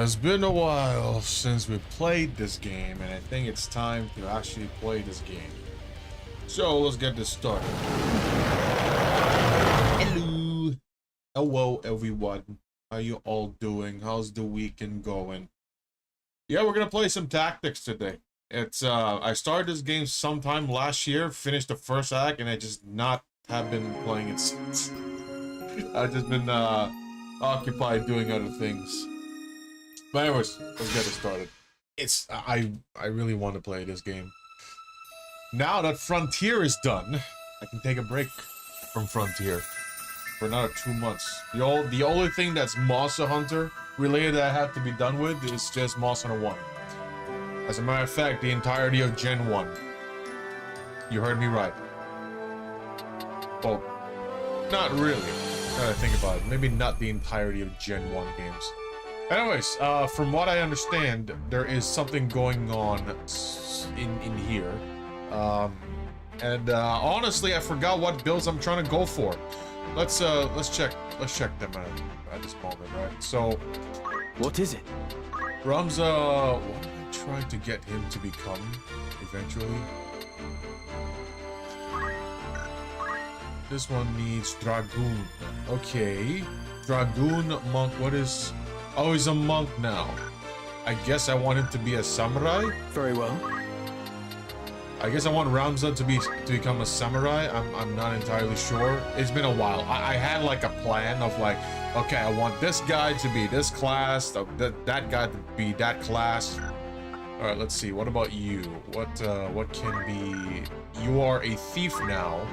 It's been a while since we played this game, and I think it's time to actually play this game. So let's get this started. Hello. Hello, everyone. How you all doing? How's the weekend going? Yeah, we're gonna play some tactics today. It's I started this game sometime last year, finished the first act, and I just not have been playing it since. I've just been occupied doing other things. But anyways, let's get it started. I really want to play this game. Now that Frontier is done, I can take a break from Frontier for another 2 months. The only thing that's Monster Hunter related that I have to be done with is just Monster Hunter 1. As a matter of fact, the entirety of Gen 1. You heard me right. Well, not really. Now that I think about it, maybe not the entirety of Gen 1 games. Anyways, from what I understand, there is something going on in here. Honestly, I forgot what builds I'm trying to go for. Let's check them at this moment, right? So, what is it? Ramza, what am I trying to get him to become eventually? This one needs Dragoon. Okay, Dragoon monk. What is? Oh, he's a monk now. I guess I want him to be a samurai. Very well. I guess I want Ramza to become a samurai. I'm not entirely sure. It's been a while. I had like a plan of like, okay, I want this guy to be this class, that guy to be that class. All right, let's see. What about you? What can be? You are a thief now.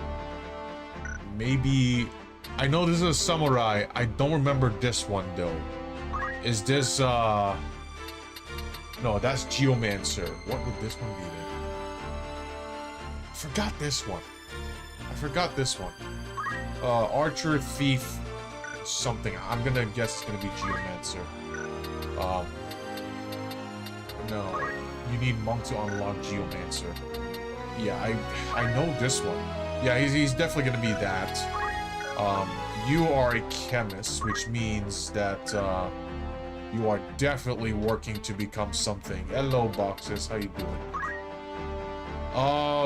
Maybe. I know this is a samurai. I don't remember this one though. Is this no, that's Geomancer. What would this one be then? I forgot this one. Archer, thief, something. I'm gonna guess it's gonna be Geomancer. No. You need monk to unlock Geomancer. Yeah, I know this one. Yeah, he's definitely gonna be that. You are a chemist, which means that you are definitely working to become something. Hello, Boxes. How you doing?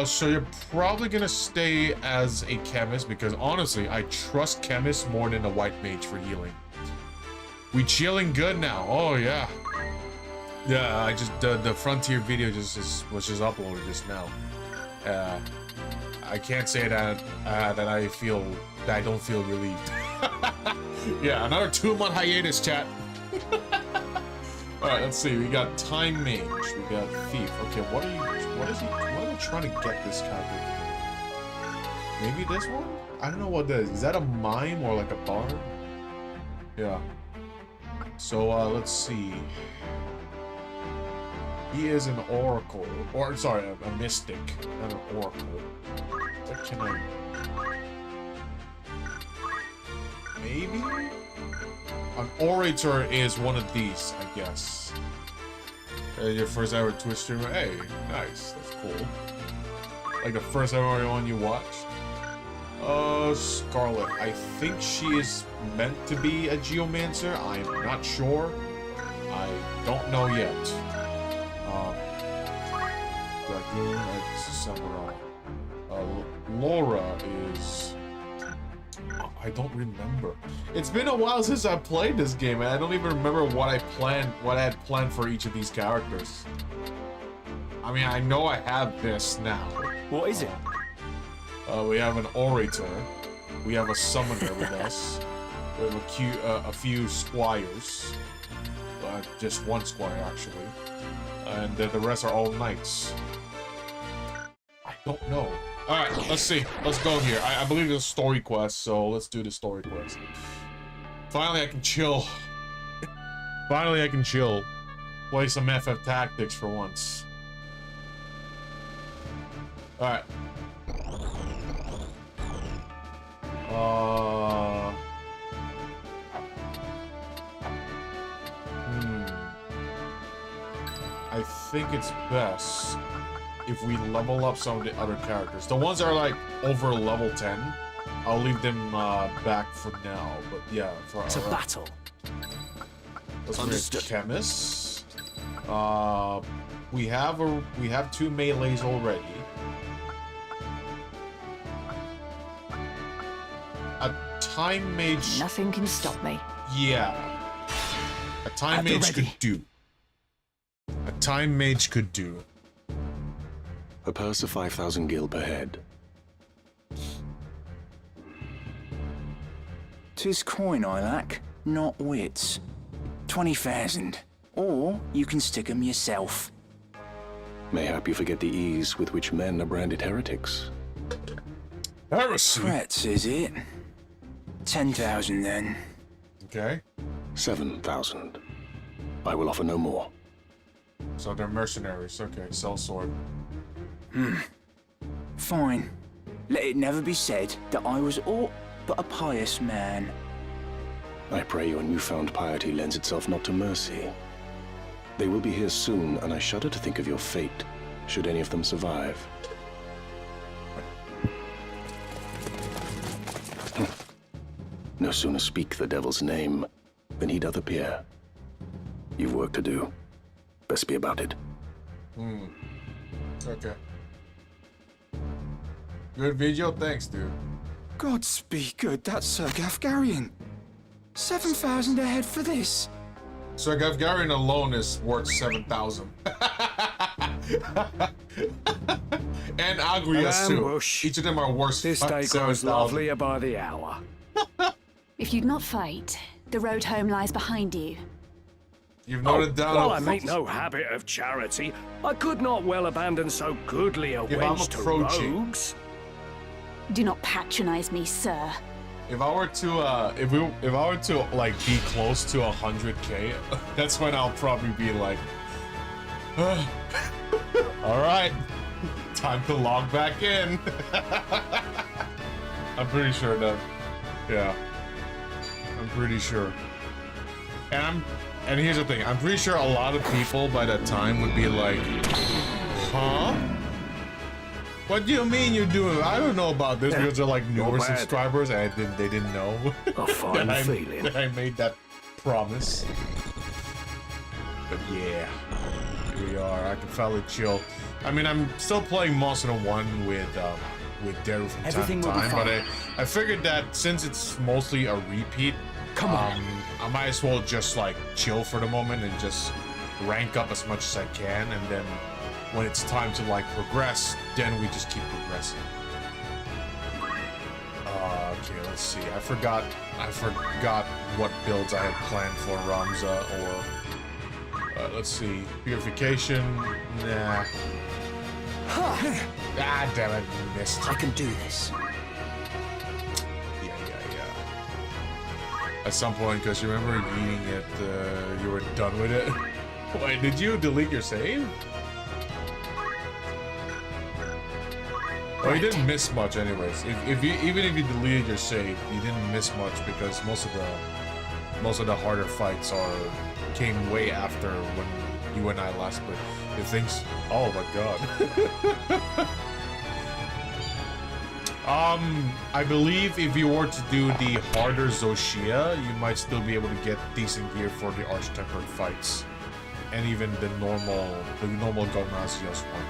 So you're probably gonna stay as a chemist because honestly, I trust chemists more than a white mage for healing. We chilling good now. Oh yeah. Yeah, I just the Frontier video was just uploaded just now. I can't say that that I don't feel relieved. Yeah, another 2-month hiatus, chat. Alright, let's see. We got Time Mage. We got Thief. Okay, what am I trying to get this character to do? Maybe this one? I don't know what that is. Is that a mime or like a bard? Yeah. So, let's see. He is an oracle. Or, sorry, a mystic. Not an oracle. What can I... Maybe? An orator is one of these, I guess. Your first ever Twitch streamer? Hey, nice. That's cool. Like the first ever one you watched? Scarlet. I think she is meant to be a Geomancer. I am not sure. I don't know yet. Dragoon and Samurai. Laura is... I don't remember. It's been a while since I played this game, and I don't even remember what I had planned for each of these characters. I mean, I know I have this now. What is it? We have an orator. We have a summoner with us. We have a few squires. Just one squire, actually. And the rest are all knights. I don't know. Alright, let's see. Let's go here. I believe it's a story quest, so let's do the story quest. Finally, I can chill. Finally, I can chill. Play some FF Tactics for once. Alright. I think it's best if we level up some of the other characters. The ones that are like over level 10, I'll leave them back for now. But yeah, for it's a battle. Let's make Understood. chemists. We have 2 melees already. A time mage. Nothing can stop me. Yeah. A time At the mage could ready. do. A time mage could do. A purse of 5,000 gil per head. 'Tis coin I lack, not wits. 20,000. Or you can stick 'em yourself. Mayhap you forget the ease with which men are branded heretics. Heresy. Threats, is it? 10,000 then. Okay. 7,000. I will offer no more. So they're mercenaries. Okay, sell sword. Fine. Let it never be said that I was aught but a pious man. I pray your newfound piety lends itself not to mercy. They will be here soon, and I shudder to think of your fate, should any of them survive. No sooner speak the devil's name, than he doth appear. You've work to do. Best be about it. Okay. Good video, thanks, dude. Gods be good, that's Sir Gafgarian. 7,000 a head for this. So Gavgarian alone is worth 7,000. And Agrias too. Ambush. Each of them are worth This day grows 7,000. lovelier by the hour. If you'd not fight, the road home lies behind you. You've noted down. While I make no habit of charity, I could not well abandon so goodly a If I'm wench to approaching- rogues. Do not patronize me, sir. If I were to like be close to 100k, that's when I'll probably be like, all right, time to log back in. I'm pretty sure that, yeah, I'm pretty sure. And here's the thing, I'm pretty sure a lot of people by that time would be like, huh? What do you mean you're doing? I don't know about this, because they're like newer bad. subscribers and they didn't know A fine that feeling. I made that promise. But yeah, here we are. I can finally chill. I mean, I'm still playing Monster 1 with Daru from Everything time will to be time, but fine. I figured that since it's mostly a repeat, Come on. I might as well just like chill for the moment and just rank up as much as I can, and then when it's time to like progress, then we just keep progressing. Okay, let's see. I forgot what builds I had planned for Ramza, or let's see. Purification. Nah. Ah, damn it, missed. I can do this. Yeah. At some point, because you remember eating it, you were done with it. Wait, did you delete your save? Well, you didn't miss much, anyways. Even if you deleted your save, you didn't miss much because most of the harder fights came way after when you and I last played. If things, oh my god. I believe if you were to do the harder Zoshia, you might still be able to get decent gear for the Arch-Tempered fights, and even the normal Gomnazios one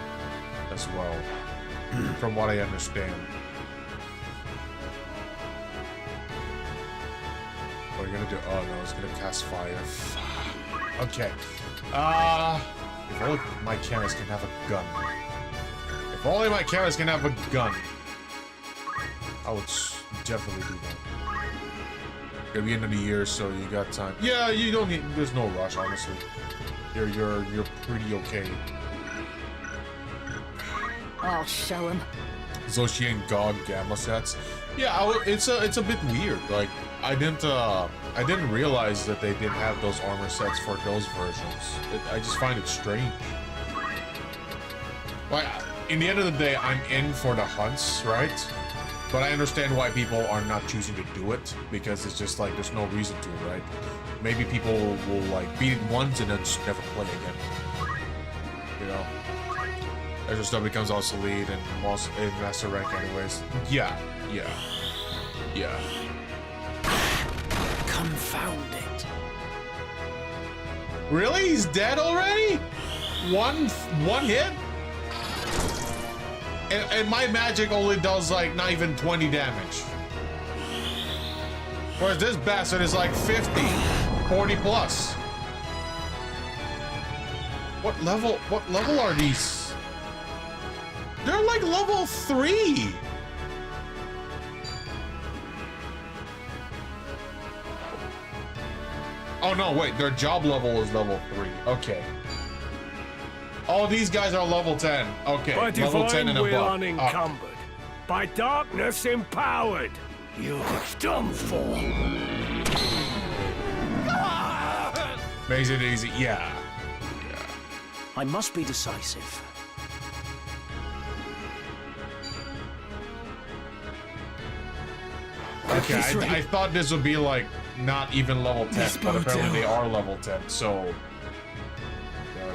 as well. From what I understand. What are you gonna do? Oh no, it's gonna cast fire. Okay. If only my cannons can have a gun. If only my cannons can have a gun. I would definitely do that. It'll be end of the year, so you got time. Yeah, you don't need. There's no rush, honestly. You're pretty okay. I'll show him. Zoshi and God Gamma sets. Yeah, it's a bit weird. Like I didn't realize that they didn't have those armor sets for those versions. I just find it strange. Like in the end of the day, I'm in for the hunts, right? But I understand why people are not choosing to do it, because it's just like there's no reason to, right? Maybe people will like beat it once and then just never play again. You know? Extra stuff becomes obsolete and in master rank anyways. Yeah. Confound it. Really? He's dead already? One hit? And my magic only does like not even 20 damage. Whereas this bastard is like 50, 40 plus. What level are these? They're like level 3. Oh no, wait, their job level is level 3. Okay. Oh, these guys are level 10. Okay, By level 10 and divine will above. unencumbered, by darkness empowered, you're done for. Makes it easy, yeah. I must be decisive. Okay, I thought this would be like not even level 10, but apparently they are level 10, so...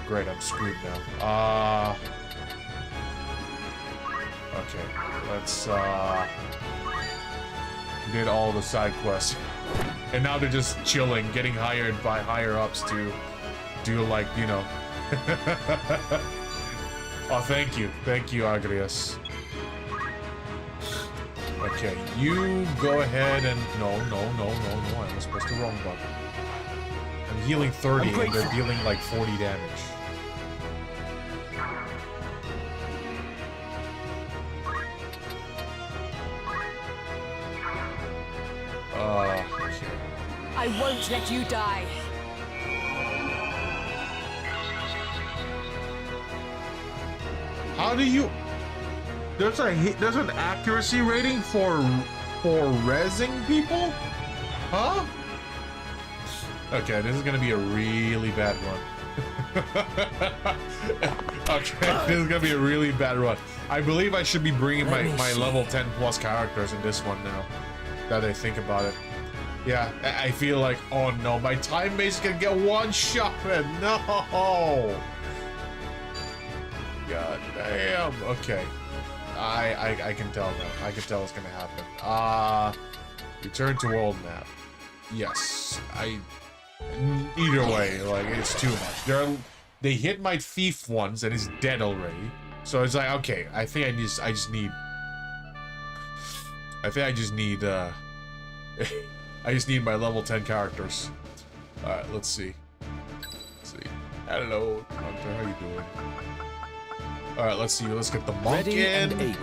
great, I'm screwed now. Okay, let's, did all the side quests. And now they're just chilling, getting hired by higher-ups to do, like, you know... Oh, thank you, Agrias. Okay, you go ahead and... No, I was supposed to wrong button. I'm healing 30 and they're dealing like 40 damage. Okay. I won't let you die. How do you... There's an accuracy rating for rezzing people? Huh? Okay, this is gonna be a really bad one. Okay, this is gonna be a really bad run. I believe I should be bringing my level 10 plus characters in this one now, that I think about it. Yeah, I feel like, oh no, my time base can get one shot, man. No! God damn. Okay. I can tell now. I can tell what's gonna happen. Return to world map. Yes. Either way, like, it's too much. They hit my thief once and he's dead already. So it's like, okay, I think I just need I just need my level 10 characters. Alright, let's see. Hello, Hunter, how you doing? Alright, let's see. Let's get the monk in.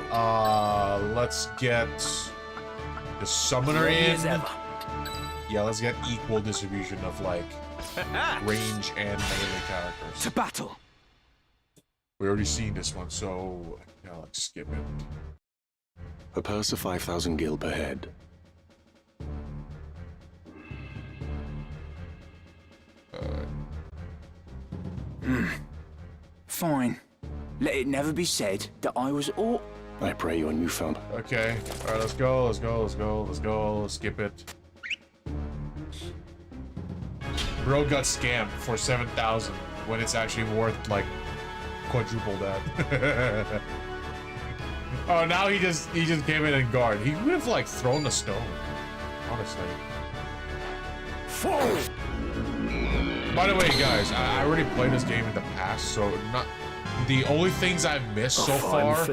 Let's get the summoner in. Yeah, let's get equal distribution of, like, range and melee characters. To battle! We already seen this one, so... yeah, let's skip it. A purse of 5,000 gil per head. Fine. Let it never be said that I was all... I pray your newfound... Okay. Alright, let's go. Let's skip it. Bro got scammed for 7,000 when it's actually worth, like, quadruple that. Oh, now he just came in and guard. He would have, like, thrown a stone. Honestly. Fall! By the way, guys, I already played this game in the past, so not... The only things I've missed so far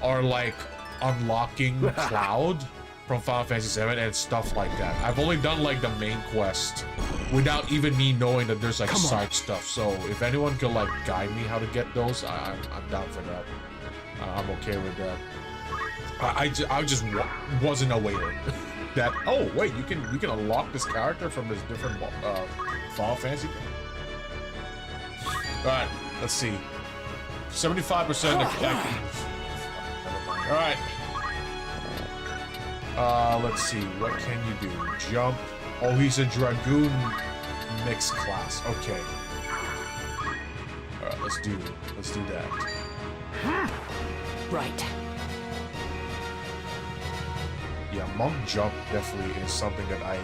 are, like, unlocking Cloud from Final Fantasy VII and stuff like that. I've only done, like, the main quest without even me knowing that there's, like, side stuff. So if anyone could, like, guide me how to get those, I'm down for that. I'm okay with that. I just wasn't aware that, oh, wait, you can unlock this character from this different Final Fantasy game. Alright, let's see. 75% Alright. Let's see. What can you do? Jump. Oh, he's a Dragoon mixed class. Okay. Alright, let's do that. Right. Yeah, monk jump definitely is something that I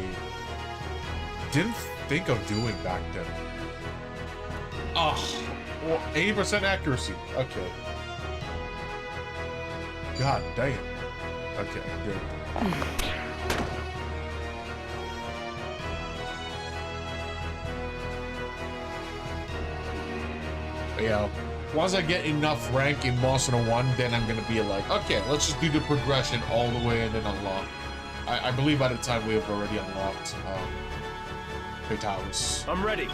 didn't think of doing back then. Oh, well, 80% accuracy. Okay. God damn. Okay, good. once I get enough rank in Monster 1, then I'm gonna be like, okay, let's just do the progression all the way and then unlock. I believe by the time we have already unlocked Vitalis. I'm ready.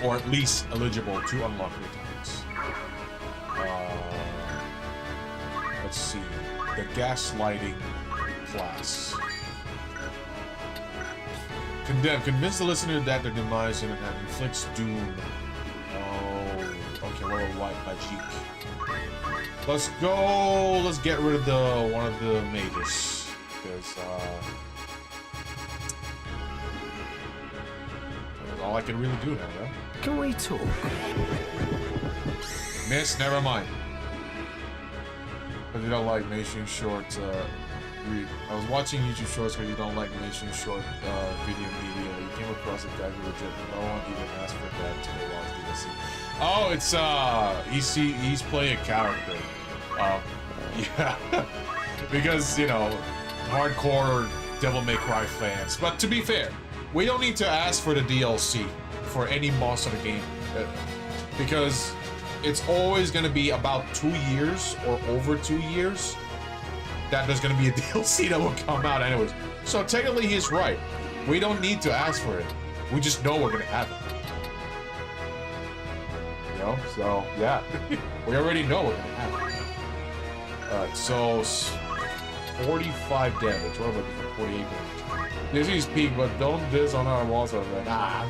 Or at least eligible to unlock Vitalis. Let's see. The gaslighting class. Condemn. Convince the listener that their demise in an hand inflicts doom. Oh, okay, well, wipe my cheek. Let's go. Let's get rid of the one of the mages. Because, that's all I can really do now, yeah? Can we talk? Miss, never mind. Because you don't like mainstream shorts, I was watching YouTube shorts because you don't like mainstream short video media. You came across a guy who legit no one even asked for that to watch DLC. Oh, it's he's playing a character. Yeah. Because, you know, hardcore Devil May Cry fans. But to be fair, we don't need to ask for the DLC for any Monster game. Because it's always going to be about 2 years or over 2 years that there's going to be a DLC that will come out anyways. So technically he's right. We don't need to ask for it. We just know we're going to have it. You know? So, yeah. We already know we're going to have it. Alright, so 45 damage. What about the 48 damage? This is peak, but don't diss on our walls. I was like, nah,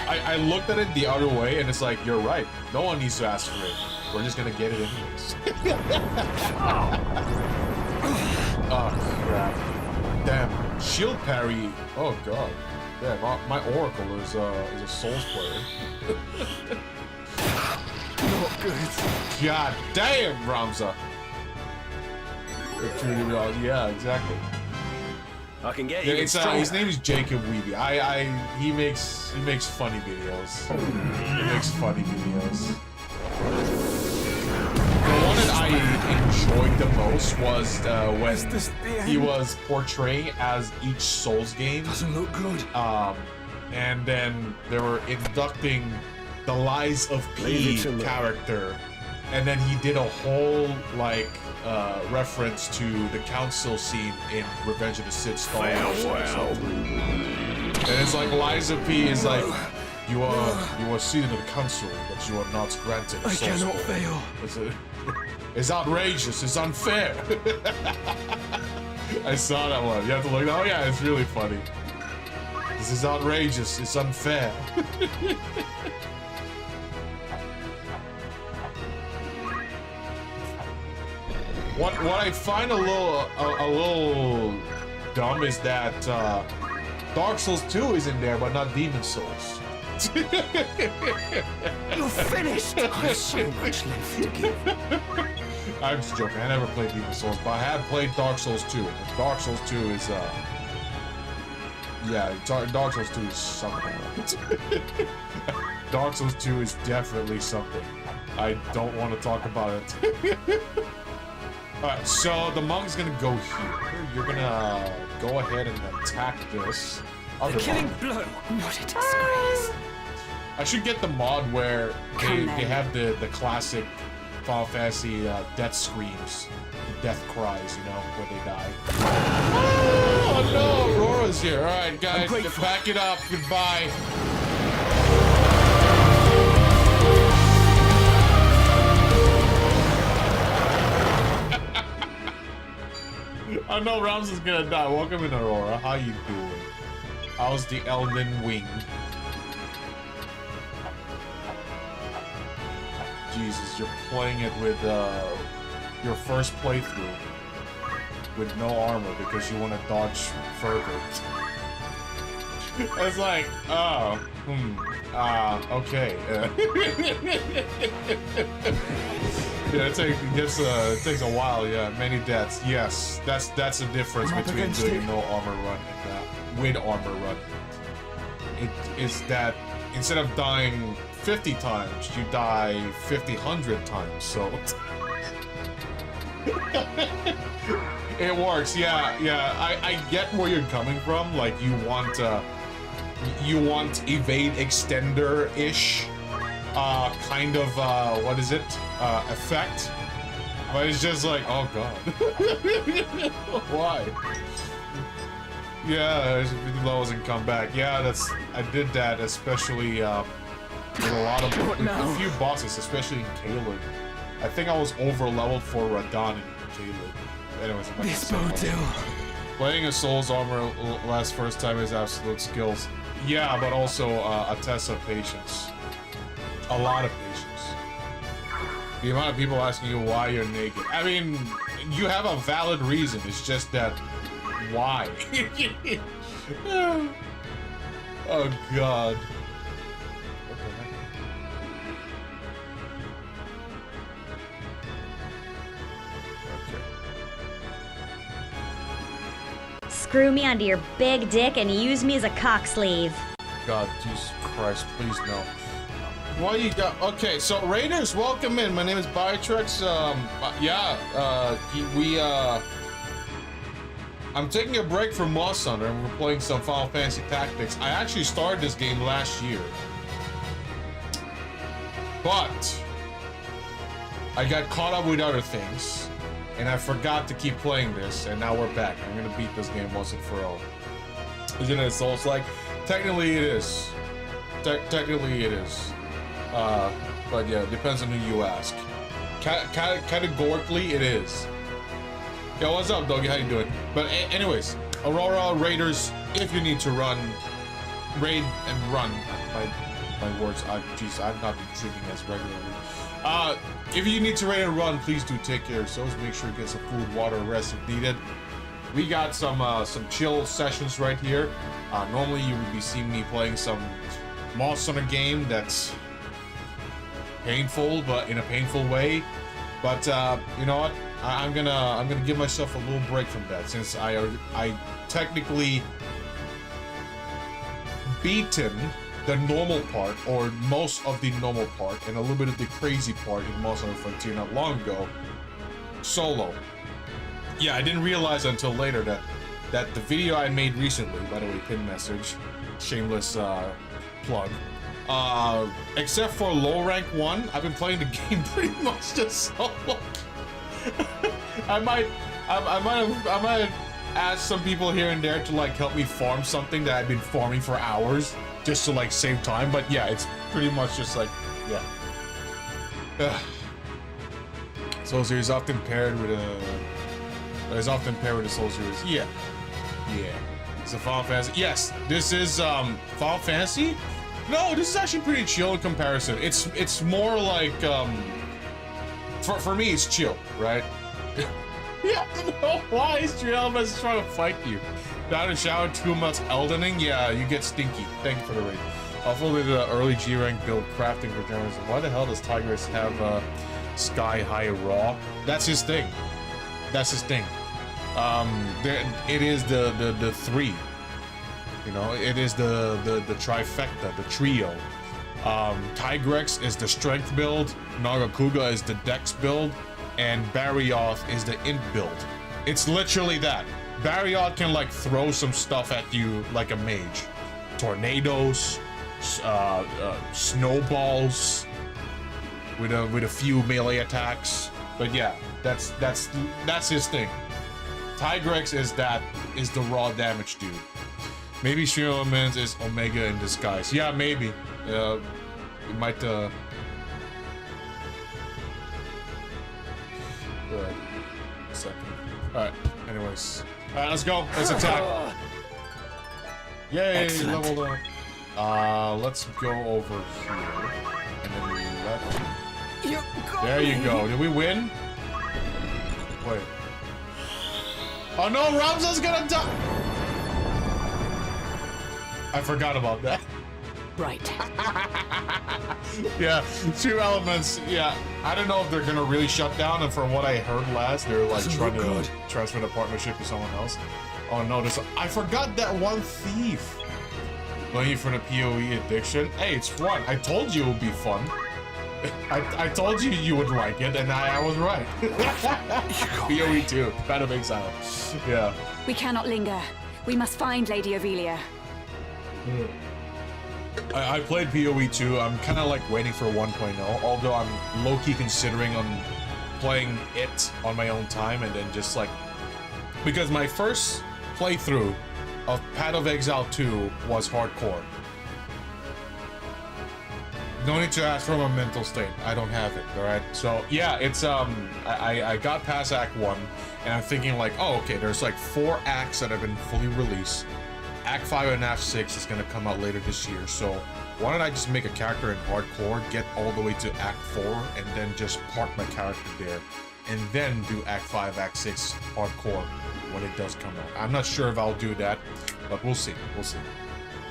I looked at it the other way, and it's like, you're right. No one needs to ask for it. We're just gonna get it anyways. Oh, crap. Damn. Shield parry. Oh, God. Damn, my Oracle is a Souls player. Not good. God damn, Ramza. Yeah, exactly. I can get Yeah, you. his name is Jacob Weeby. He makes funny videos. He makes funny videos. The one that I enjoyed the most was when he was portraying as each Souls game. Doesn't look good. And then they were inducting the Lies of P character, and then he did a whole like reference to the council scene in Revenge of the Sith Star Wars episode. And it's like Lies of P is like, you are seated in the council, but you are not granted a I soul cannot spore. fail. It's outrageous. It's unfair. I saw that one. You have to look. Oh yeah, it's really funny. This is outrageous. It's unfair. What I find a little dumb is that Dark Souls 2 is in there, but not Demon Souls. You're finished. I've so much left to give. I'm just joking. I never played Demon Souls, but I have played Dark Souls 2. And Dark Souls 2 is yeah, Dark Souls 2 is something. Dark Souls 2 is definitely something. I don't want to talk about it. Alright, so the monk's gonna go here. You're gonna go ahead and attack this. The killing blow. What a disgrace. I should get the mod where they have the classic Final Fantasy death screams, death cries, you know, when they die. Oh no, Aurora's here. Alright guys, back it up. Goodbye. I know Rams is gonna die. Welcome in, Aurora. How you doing? How's the Elden Wing? Jesus, you're playing it with your first playthrough with no armor because you want to dodge further. It's like, oh, okay. Yeah, it takes a while. Yeah, many deaths. Yes, that's the difference between doing no armor run and with armor run. It is that instead of dying 50 times, you die 100 times. So it works. Yeah. I get where you're coming from. Like you want you want evade extender-ish kind of what is it? Effect. But it's just like, oh god. Why? Yeah, lows and come back. Yeah, I did that especially with a lot of a few bosses, especially in Caleb. I think I was over leveled for Radon in Caleb. Anyways, I'm not This gonna say motel. much. Playing a Souls armor last first time is absolute skills. Yeah, but also a test of patience. A lot of patience. The amount of people asking you why you're naked. I mean, you have a valid reason. It's just that, why? Oh god. What the heck? Screw me onto your big dick and use me as a cock sleeve. God, Jesus Christ, please no. What you got? Okay, so Raiders, welcome in. My name is Biotrex. I'm taking a break from MonHun and we're playing some Final Fantasy Tactics. I actually started this game last year, but I got caught up with other things, and I forgot to keep playing this, and now we're back. I'm gonna beat this game once and for all. Isn't it Souls-like? Technically it is. Technically it is. But yeah, it depends on who you ask. Categorically, it is. Yo, what's up, doggy? How you doing? But anyways, Aurora Raiders, if you need to run, raid and run. My words. Jeez, I've not been drinking as regularly. If you need to raid and run, please do take care of yourselves. Make sure you get some food, water, rest if needed. We got some chill sessions right here. Normally you would be seeing me playing some MonHun game that's painful, but in a painful way. But you know what? I'm gonna give myself a little break from that, since I technically beaten the normal part, or most of the normal part, and a little bit of the crazy part in MonHun Frontier not long ago, solo. Yeah, I didn't realize until later that the video I made recently, by the way, pin message, shameless plug. Except for low rank 1, I've been playing the game pretty much just solo. I might have asked some people here and there to like help me farm something that I've been farming for hours just to like save time, but yeah, it's pretty much just like, yeah. Soul Series often paired with a Soul Series. Yeah. It's a Final Fantasy. Yes, this is Final Fantasy. No, this is actually pretty chill in comparison. It's more like for me it's chill, right? Yeah, I don't know why Street Elements is trying to fight you. Down in shower 2 months Eldening, yeah, you get stinky. Thank you for the raid. Also with the early G rank build crafting for journalists. Why the hell does Tigris have Sky High Raw? That's his thing. That's his thing. It is the 3. You know, it is the trifecta, the trio. Tigrex is the strength build, Nagakuga is the dex build, and Barrioth is the int build. It's literally that. Barrioth can like throw some stuff at you like a mage. Tornadoes, snowballs, with a few melee attacks. But yeah, that's his thing. Tigrex is the raw damage dude. Maybe Stream Elements is Omega in disguise. Yeah, maybe. It might Good. A second. Alright, anyways. Alright, let's go. Let's attack. Yay, Excellent. leveled up. Let's go over here. And then left. There you go. Did we win? Wait. Oh no, Ramza's gonna die! I forgot about that. Right. Yeah, Stream Elements, yeah. I don't know if they're gonna really shut down, and from what I heard last, they're like trying to transfer the partnership to someone else. Oh no, I forgot that one thief. Playing for the PoE addiction. Hey, it's fun. I told you it would be fun. I told you you would like it, and I was right. PoE 2, Band of Exile. Yeah. We cannot linger. We must find Lady Aurelia. I played PoE 2. I'm kind of like waiting for 1.0, although I'm low-key considering on playing it on my own time and then just like... Because my first playthrough of Path of Exile 2 was hardcore. No need to ask for my mental state. I don't have it, alright? So, yeah, it's, I got past Act 1, and I'm thinking like, oh, okay, there's like 4 acts that have been fully released. Act 5 and Act 6 is gonna come out later this year, so why don't I just make a character in hardcore, get all the way to Act 4, and then just park my character there, and then do Act 5, Act 6 hardcore when it does come out. I'm not sure if I'll do that, but we'll see, we'll see.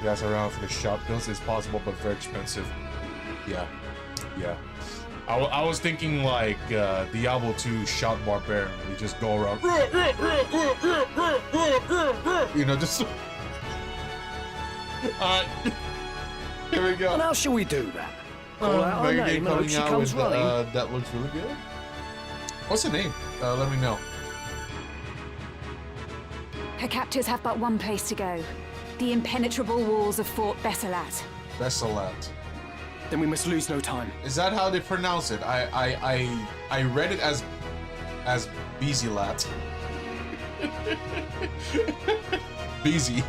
You guys are around for the shop deals? It's possible, but very expensive. Yeah, yeah. I was thinking like Diablo 2 Shout Barbarian, where you just go around, you know, just... Here we go. And how shall we do that? Call out her Mega name game and hope she coming out comes with, running. that looks really good. What's the name? Let me know. Her captors have but one place to go. The impenetrable walls of Fort Besselat. Besselat. Then we must lose no time. Is that how they pronounce it? I read it as Beezylat. Beezy.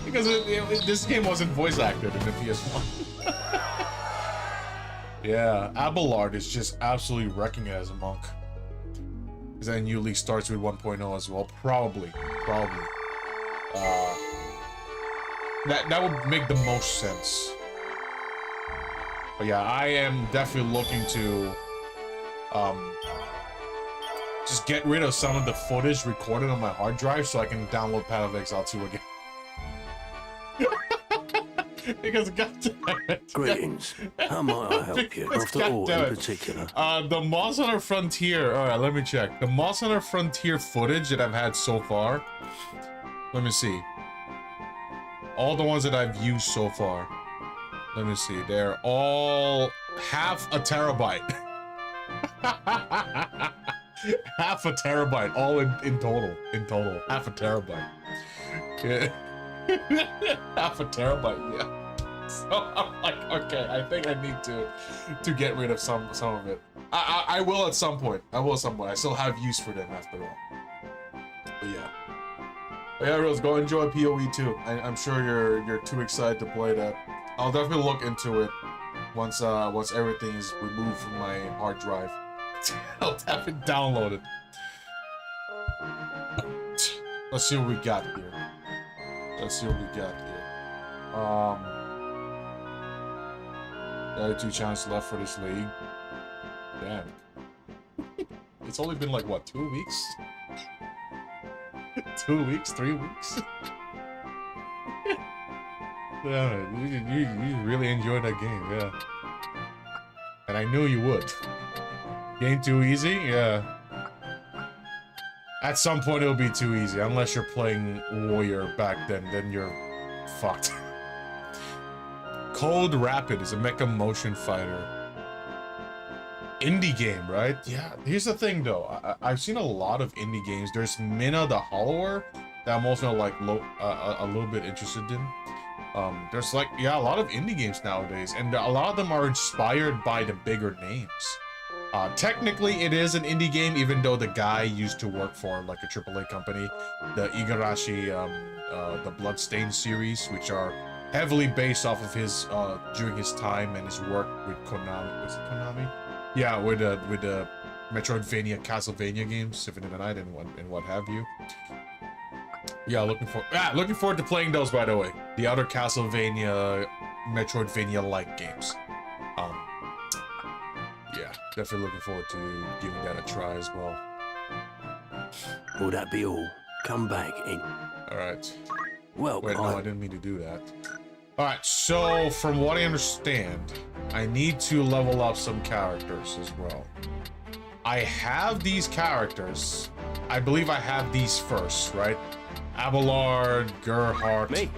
Because this game wasn't voice acted in the PS1. Yeah, Abelard is just absolutely wrecking it as a monk. Because that new league starts with 1.0 as well. Probably. That would make the most sense. But yeah, I am definitely looking to just get rid of some of the footage recorded on my hard drive so I can download Path of Exile 2 again. Because goddammit. Greetings. How might I help you? After all, in particular. The Moss Hunter Frontier. Alright, let me check. The Moss Hunter Frontier footage that I've had so far. Let me see. All the ones that I've used so far. Let me see. They're all half a terabyte. Half a terabyte. All in total. In total. Half a terabyte. Yeah. Half a terabyte, yeah. So I'm like, okay, I think I need to get rid of some of it. I will at some point. I will at some point. I still have use for them after all. But yeah. But yeah, Rose, go enjoy PoE 2. I'm sure you're too excited to play that. I'll definitely look into it once everything is removed from my hard drive. I'll have it downloaded. Let's see what we got here. Let's see what we got here. There are 2 chances left for this league. Damn. It's only been like, what, 2 weeks? 2 weeks? 3 weeks? Yeah, you really enjoyed that game, yeah. And I knew you would. Game too easy? Yeah. At some point it'll be too easy, unless you're playing Warrior back then you're fucked. Cold Rapid is a mecha motion fighter. Indie game, right? Yeah, here's the thing though, I've seen a lot of indie games. There's Minna the Hollower that I'm also like a little bit interested in. There's like, yeah, a lot of indie games nowadays, and a lot of them are inspired by the bigger names. Technically, it is an indie game, even though the guy used to work for like a AAA company, the Igarashi, the Bloodstained series, which are heavily based off of his during his time and his work with Konami. Was it Konami? Yeah, with the Metroidvania, Castlevania games, Symphony of the Night, and what have you. Yeah, looking forward to playing those, by the way. The other Castlevania, Metroidvania-like games. Yeah, definitely looking forward to giving that a try as well. Will that be all? Come back in. Alright. Well, wait, no, I didn't mean to do that. Alright, so from what I understand, I need to level up some characters as well. I have these characters. I believe I have these first, right? Abelard, Gerhardt. Me.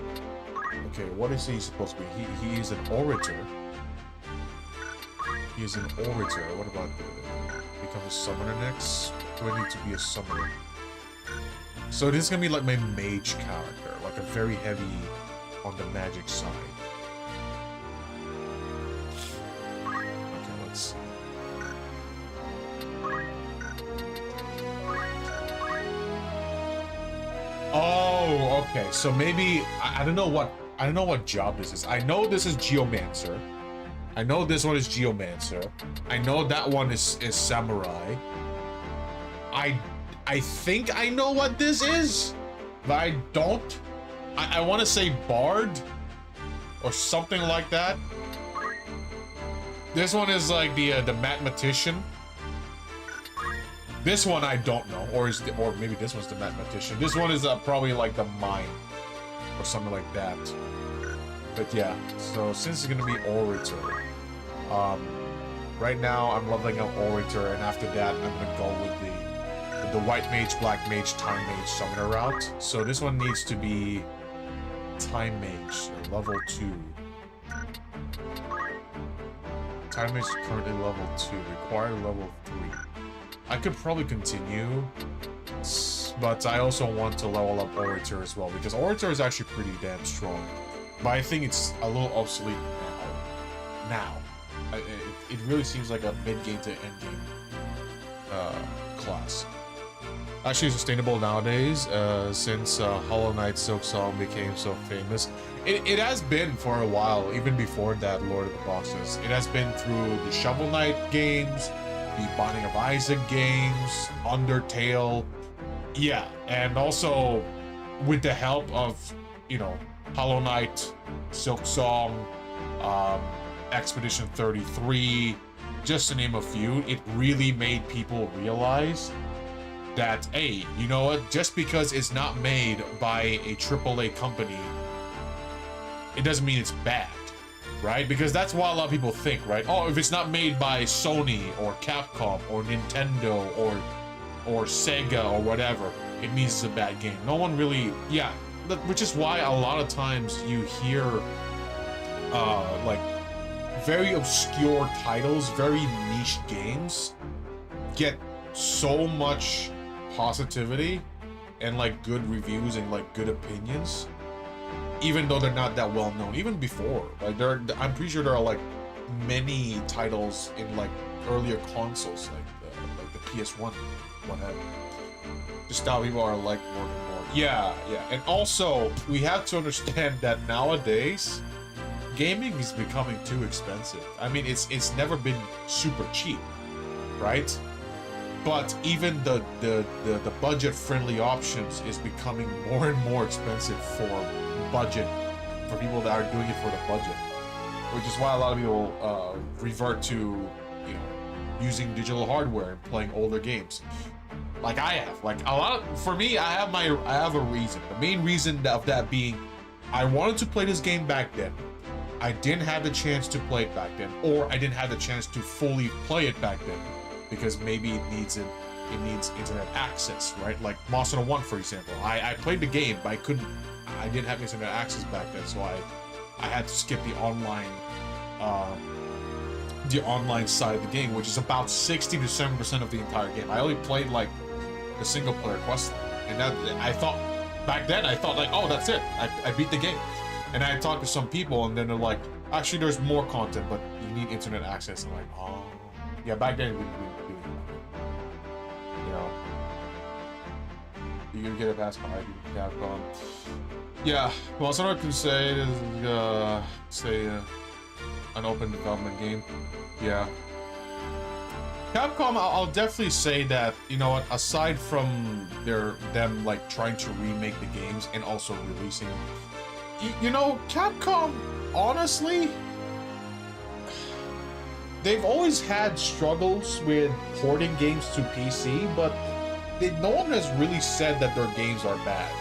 Okay, what is he supposed to be? He is an orator. He is an orator. What about become a summoner next? Do I need to be a summoner? So this is gonna be like my mage character, like like a very heavy on the magic side. Okay, let's see. Oh, okay. So maybe I don't know what job this is. I know this is Geomancer. I know this one is Geomancer. I know that one is Samurai. I think I know what this is, but I don't. I want to say Bard or something like that. This one is like the mathematician. This one I don't know, or maybe this one's the mathematician. This one is probably like the mime or something like that. But yeah, so since it's gonna be Orator, right now I'm leveling up Orator, and after that I'm gonna go with the White Mage, Black Mage, Time Mage Summoner route. So this one needs to be Time Mage, level 2. Time Mage is currently level 2, required level 3. I could probably continue, but I also want to level up Orator as well, because Orator is actually pretty damn strong. But I think it's a little obsolete now. It really seems like a mid-game to end-game class. Actually sustainable nowadays, since Hollow Knight Silksong became so famous. It has been for a while, even before that Lord of the Boxes. It has been through the Shovel Knight games, the Binding of Isaac games, Undertale, yeah, and also with the help of, you know, Hollow Knight, Silksong, Expedition 33, just to name a few, it really made people realize that, hey, you know what, just because it's not made by a AAA company, it doesn't mean it's bad. Right? Because that's what a lot of people think, right? Oh, if it's not made by Sony or Capcom or Nintendo or Sega or whatever, it means it's a bad game. No one really, yeah, which is why a lot of times you hear like very obscure titles, very niche games get so much positivity and like good reviews and like good opinions, even though they're not that well known. Even before, like I'm pretty sure there are like many titles in like earlier consoles, like the PS1, what have you. Just how people are like more and more. Yeah. And also, we have to understand that nowadays, gaming is becoming too expensive. I mean, it's never been super cheap, right? But even the budget-friendly options is becoming more and more expensive for people that are doing it for the budget, which is why a lot of people revert to, you know, using digital hardware and playing older games, like I have. Like a lot for me, I have a reason. The main reason of that being, I wanted to play this game back then. I didn't have the chance to play it back then, or I didn't have the chance to fully play it back then because maybe it needs internet access, right? Like Monster Hunter 1, for example. I played the game, but I didn't have internet access back then, so I had to skip the online side of the game, which is about 60 to 70% of the entire game. I only played like the single player quest line, and that back then I thought like, oh, that's it. I beat the game. And I talked to some people, and then they're like, actually, there's more content, but you need internet access. And I'm like, oh, yeah. Back then, we you know, you can get it past Capcom. Yeah, well, someone can say it is, an open development game. Yeah. Capcom, I'll definitely say that, you know what, aside from them like trying to remake the games and also releasing, you know, Capcom, honestly, they've always had struggles with porting games to PC, but no one has really said that their games are bad,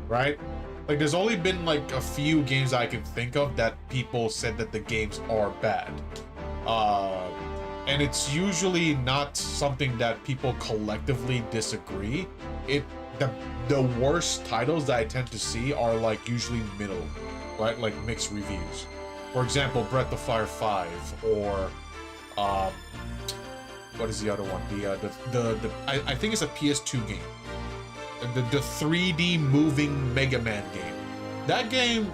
right? Like, there's only been like a few games I can think of that people said that the games are bad. And it's usually not something that people collectively disagree. The worst titles that I tend to see are like usually middle, right? Like mixed reviews. For example, Breath of Fire 5, or what is the other one? I think it's a PS2 game. the 3D moving Mega Man game. That game,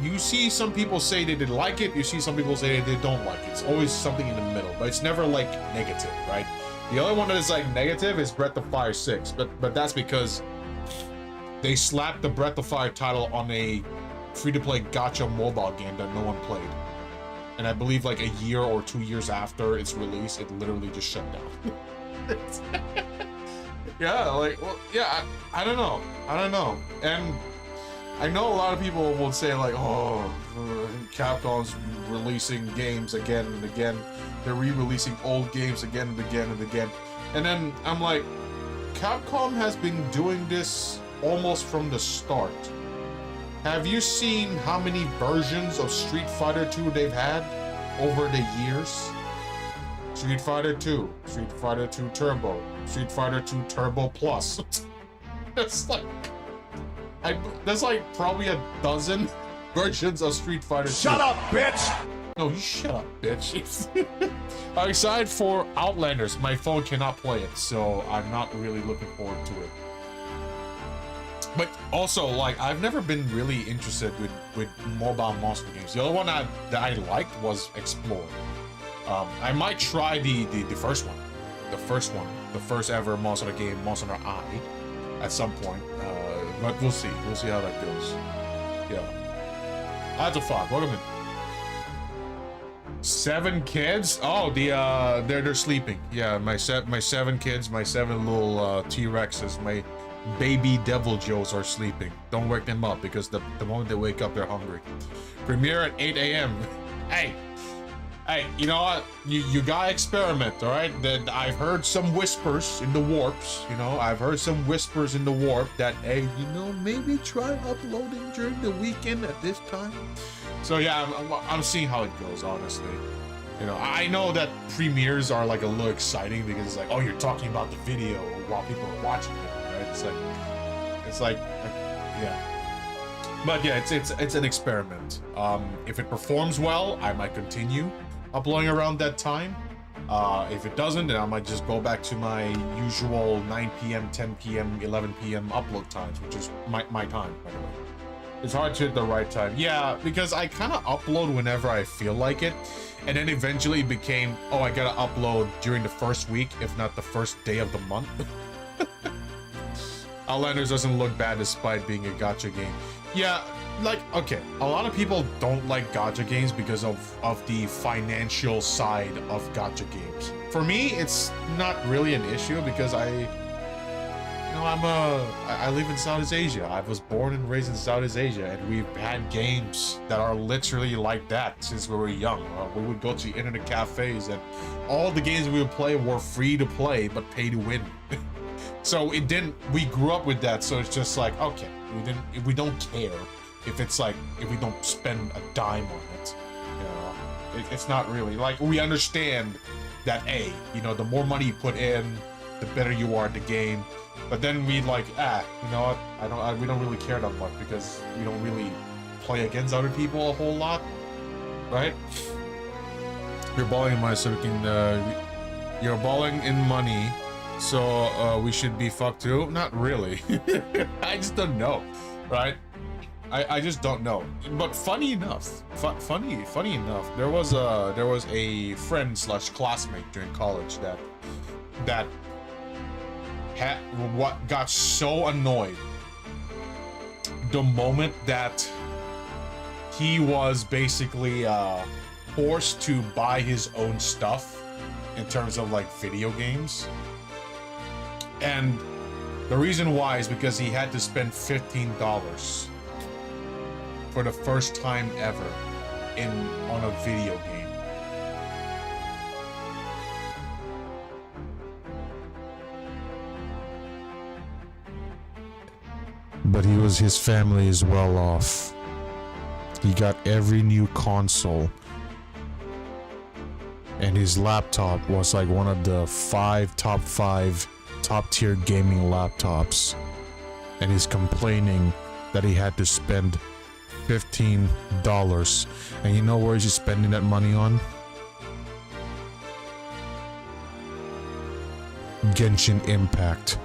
you see some people say they did like it, you see some people say they don't like it. It's always something in the middle, but it's never like negative, right? The only one that is like negative is Breath of Fire 6, but that's because they slapped the Breath of Fire title on a free-to-play gacha mobile game that no one played. And I believe like a year or 2 years after its release, it literally just shut down. Yeah, like, well, yeah, I don't know. And I know a lot of people will say like, oh, Capcom's releasing games again and again. They're re-releasing old games again and again and again. And then I'm like, Capcom has been doing this almost from the start. Have you seen how many versions of Street Fighter 2 they've had over the years? Street Fighter 2, Street Fighter 2 Turbo, Street Fighter 2 Turbo Plus. There's like probably a dozen versions of Street Fighter 2. Shut up, bitch! No, you shut up, bitch. Aside for Outlanders, my phone cannot play it, so I'm not really looking forward to it. But also, like, I've never been really interested with mobile monster games. The other one that I liked was Explore. I might try the first one. The first ever Monster game, Monster Hunter I, at some point. But we'll see. We'll see how that goes. Yeah. That's a fuck. Welcome in. 7 kids? Oh, they're sleeping. Yeah, my 7 kids, my 7 little T-Rexes, my baby Devil Joes are sleeping. Don't wake them up because the moment they wake up, they're hungry. Premiere at 8 a.m. Hey, you know what? You gotta experiment, all right? That I've heard some whispers in the warps. You know, I've heard some whispers in the warp that, hey, you know, maybe try uploading during the weekend at this time. So yeah, I'm seeing how it goes, honestly. You know, I know that premieres are like a little exciting because it's like, oh, you're talking about the video while people are watching it, right? It's like, yeah. But yeah, it's an experiment. If it performs well, I might continue uploading around that time. If it doesn't, then I might just go back to my usual 9 p.m., 10 p.m., 11 p.m. upload times, which is my time, by the way. It's hard to hit the right time. Yeah, because I kind of upload whenever I feel like it. And then eventually it became, oh, I gotta upload during the first week, if not the first day of the month. Outlanders doesn't look bad despite being a gacha game. Yeah, like, okay, a lot of people don't like gacha games because of the financial side of gacha games. For me, it's not really an issue because I live in Southeast Asia. I was born and raised in Southeast Asia, and we've had games that are literally like that since we were young. We would go to internet cafes, and all the games we would play were free to play, but pay to win. So we grew up with that, so it's just like, okay, we don't care if we don't spend a dime on it. You know, it's not really, like, we understand that, hey, you know, the more money you put in, the better you are at the game. But then we like, you know what, we don't really care that much because we don't really play against other people a whole lot, right? You're balling in money, so we can, you're balling in money, so we should be fucked too? Not really. I just don't know, right? I just don't know. But funny enough, funny enough, there was a friend / classmate during college that got so annoyed the moment that he was basically forced to buy his own stuff in terms of like video games. And the reason why is because he had to spend $15 for the first time ever on a video game. But his family is well off. He got every new console. And his laptop was like one of the top 5 top tier gaming laptops. And he's complaining that he had to spend $15. And you know where he's spending that money on? Genshin Impact.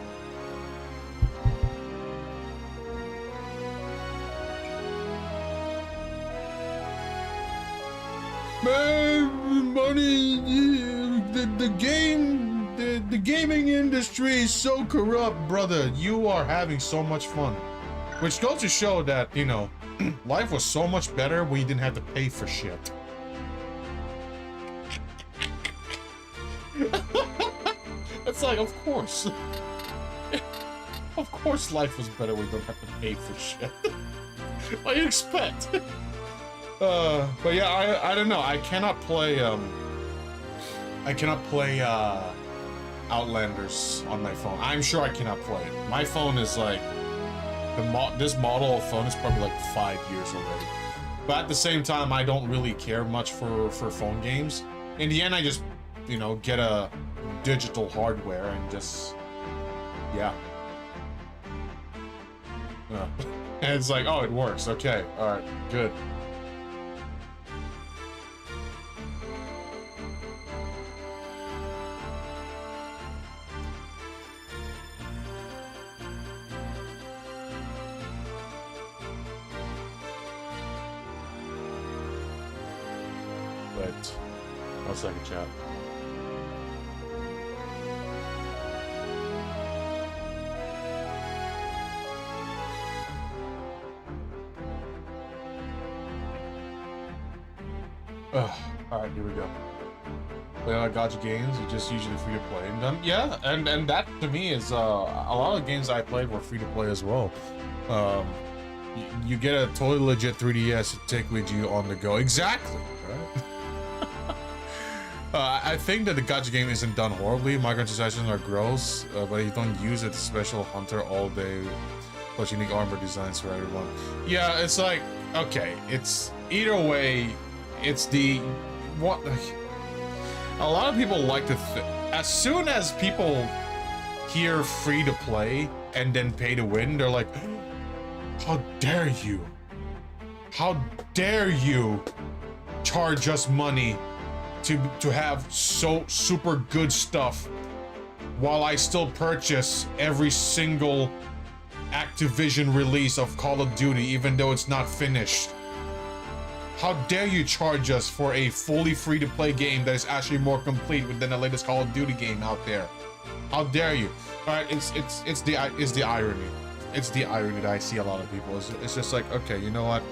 the gaming industry is so corrupt, brother. You are having so much fun. Which goes to show that, you know, life was so much better when you didn't have to pay for shit. It's like, of course. Of course life was better when you don't have to pay for shit. What do you expect? But yeah, I don't know. I cannot play Outlanders on my phone. I'm sure I cannot play it. My phone is like this model of phone is probably like 5 years already. But at the same time, I don't really care much for phone games. In the end, I just, you know, get a digital hardware and just, yeah. And it's like, oh, it works. Okay, all right, good. But 1 second, chat. Alright, here we go. Well, gotcha games are just usually free to play. And yeah, and that to me is a lot of games I played were free to play as well. You get a totally legit 3DS to take with you on the go. Exactly, right? I think that the gacha game isn't done horribly. Microtransactions are gross, but you don't use it special hunter all day. Plus unique armor designs for everyone. Yeah, it's like, okay, it's either way. It's the what a lot of people like to as soon as people hear free to play and then pay to win, they're like, how dare you charge us money to have so super good stuff while I still purchase every single Activision release of Call of Duty even though it's not finished. How dare you charge us for a fully free-to-play game that is actually more complete than the latest Call of Duty game out there? How dare you? All right, it's the irony. It's the irony that I see a lot of people. It's just like, okay, you know what?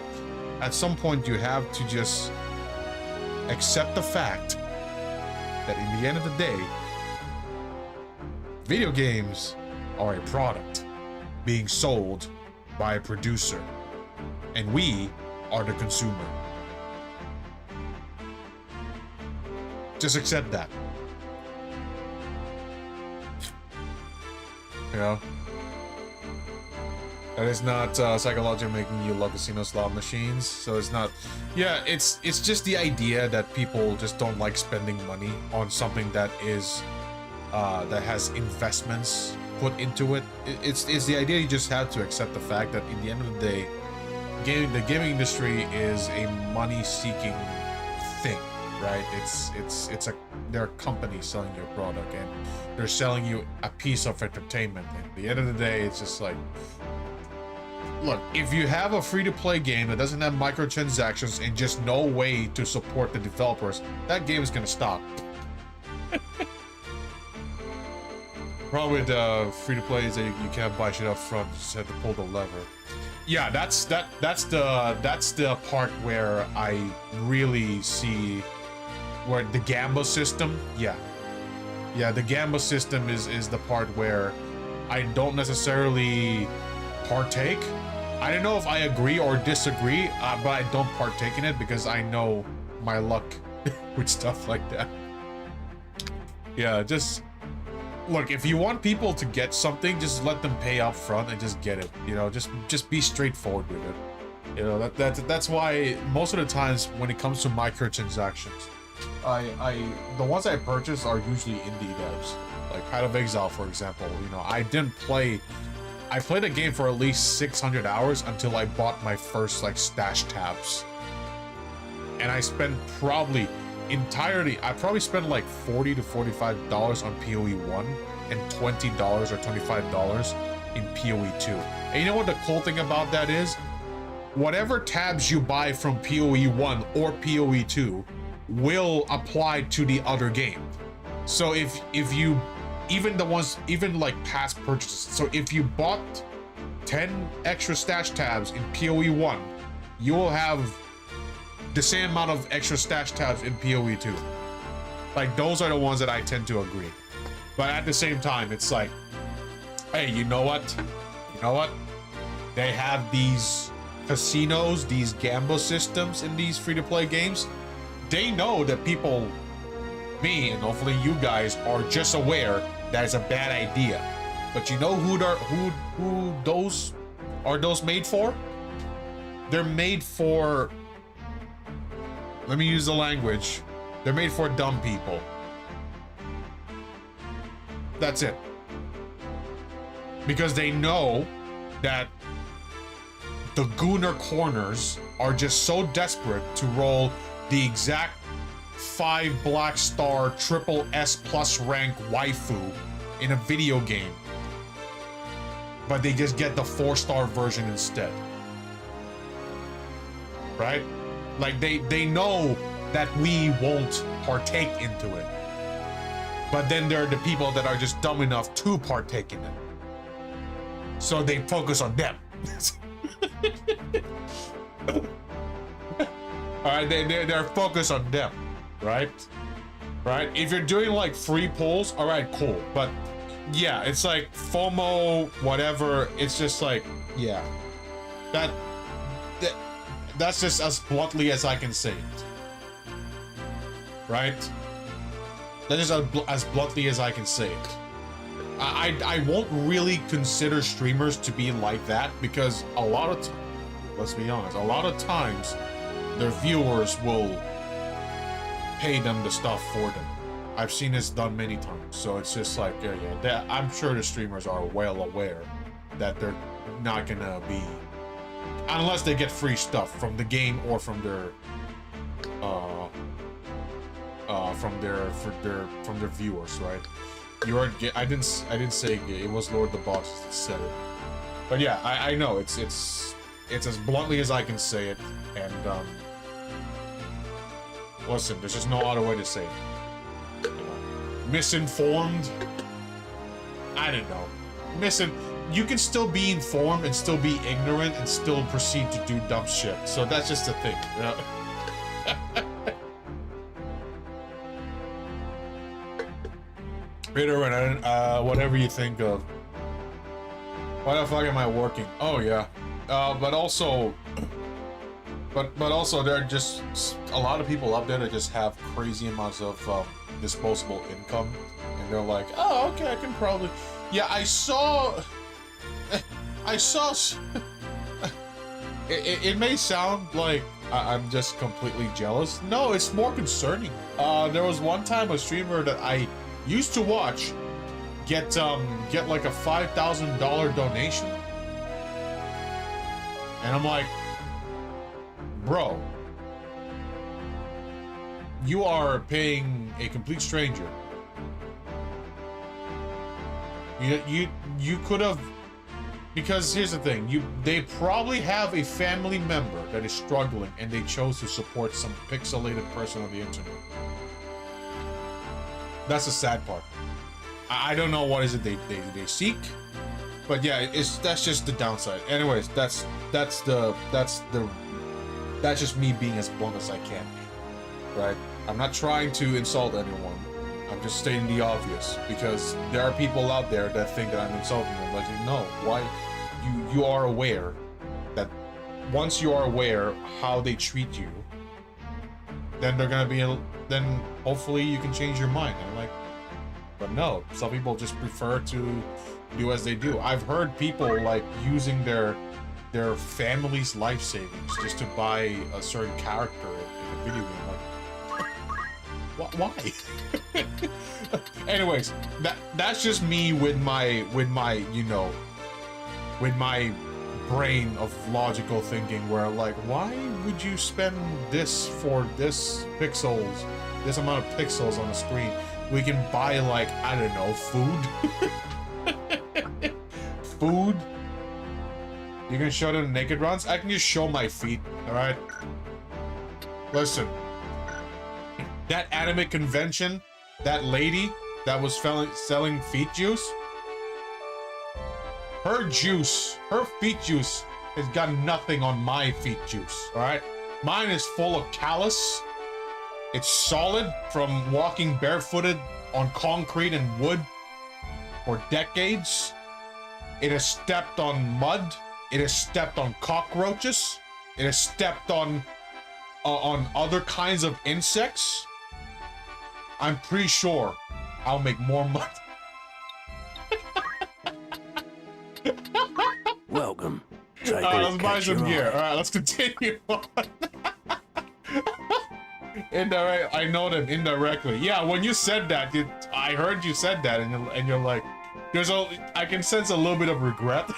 At some point, you have to just accept the fact that in the end of the day, video games are a product being sold by a producer, and we are the consumer. Just accept that. You know? That is not psychologically making you love casino slot machines, so it's not. Yeah, it's just the idea that people just don't like spending money on something that is that has investments put into it. It's the idea you just have to accept the fact that in the end of the day, the gaming industry is a money-seeking thing, right? They're a company selling you a product, and they're selling you a piece of entertainment. And at the end of the day, it's just like, look, if you have a free-to-play game that doesn't have microtransactions and just no way to support the developers, that game is gonna stop. Problem with free-to-play is that you can't buy shit up front; you just have to pull the lever. Yeah, that's the part where I really see where the gamble system. Yeah, the gamble system is the part where I don't necessarily partake. I don't know if I agree or disagree, but I don't partake in it because I know my luck with stuff like that. Yeah, just look, if you want people to get something, just let them pay up front and just get it. You know, just be straightforward with it. You know, that's why most of the times when it comes to microtransactions, the ones I purchase are usually indie devs, like Path of Exile, for example. You know, I played a game for at least 600 hours until I bought my first like stash tabs, and I spent I probably spent like $40 to $45 on PoE 1 and $20 or $25 in PoE 2. And you know what the cool thing about that is? Whatever tabs you buy from PoE 1 or PoE 2 will apply to the other game. So if you, even the ones, even like past purchases, so if you bought 10 extra stash tabs in PoE 1, you will have the same amount of extra stash tabs in PoE 2. Like, those are the ones that I tend to agree. But at the same time, it's like, hey, you know what? You know what? They have these casinos, these gamble systems in these free-to-play games. They know that people, me and hopefully you guys, are just aware that it's a bad idea. But you know who those are made for? They're made for, let me use the language, they're made for dumb people. That's it. Because they know that the Gooner corners are just so desperate to roll the exact 5 black star triple S plus rank waifu in a video game, but they just get the 4-star version instead. Right? Like, they know that we won't partake into it. But then there are the people that are just dumb enough to partake in it. So they focus on them. Alright, they're focused on them, right? Right? If you're doing like free pulls, alright, cool. But yeah, it's like FOMO, whatever, it's just like, yeah. That's just as bluntly as I can say it. Right? That is as bluntly as I can say it. I won't really consider streamers to be like that, because a lot of let's be honest, a lot of times their viewers will pay them the stuff for them. I've seen this done many times, so it's just like, yeah, I'm sure the streamers are well aware that they're not gonna be, unless they get free stuff from the game or from their viewers, right? I didn't say gay. It was Lord the Boss that said it. But yeah, I know it's as bluntly as I can say it, and listen, there's just no other way to say it. Misinformed? I don't know. You can still be informed and still be ignorant and still proceed to do dumb shit. So that's just the thing, you know? Whatever you think of. Why the fuck am I working? Oh yeah. But also there are just a lot of people out there that just have crazy amounts of disposable income, and they're like, oh, okay, I can probably. Yeah, I saw. It may sound like I'm just completely jealous. No, it's more concerning. There was one time a streamer that I used to watch get like a $5,000 donation, and I'm like, bro, you are paying a complete stranger. You could have, because here's the thing, they probably have a family member that is struggling and they chose to support some pixelated person on the internet. That's the sad part. I don't know what is it they seek, but yeah, that's just the downside. Anyways, that's just me being as blunt as I can be, right? I'm not trying to insult anyone. I'm just stating the obvious, because there are people out there that think that I'm insulting them. Like, no, why? You are aware that once you are aware how they treat you, then they're gonna be, then hopefully you can change your mind. And I'm like, but no, some people just prefer to do as they do. I've heard people like using their family's life savings just to buy a certain character in a video game. Like, why? Anyways, that's just me with my brain of logical thinking, where like, why would you spend this for this amount of pixels on the screen? We can buy, like, I don't know, food. Food. You can show them naked runs. I can just show my feet. All right. Listen, that anime convention that lady that was selling feet juice, her feet juice has got nothing on my feet juice, all right? Mine is full of callus. It's solid from walking barefooted on concrete and wood for decades. It has stepped on mud. It has stepped on cockroaches. It has stepped on other kinds of insects. I'm pretty sure I'll make more money. Welcome. Take All right, it, let's buy catch some your gear. eye. All right, let's continue on. Indirect. I know them indirectly. Yeah, when you said that, I heard you said that, and you're like, I can sense a little bit of regret.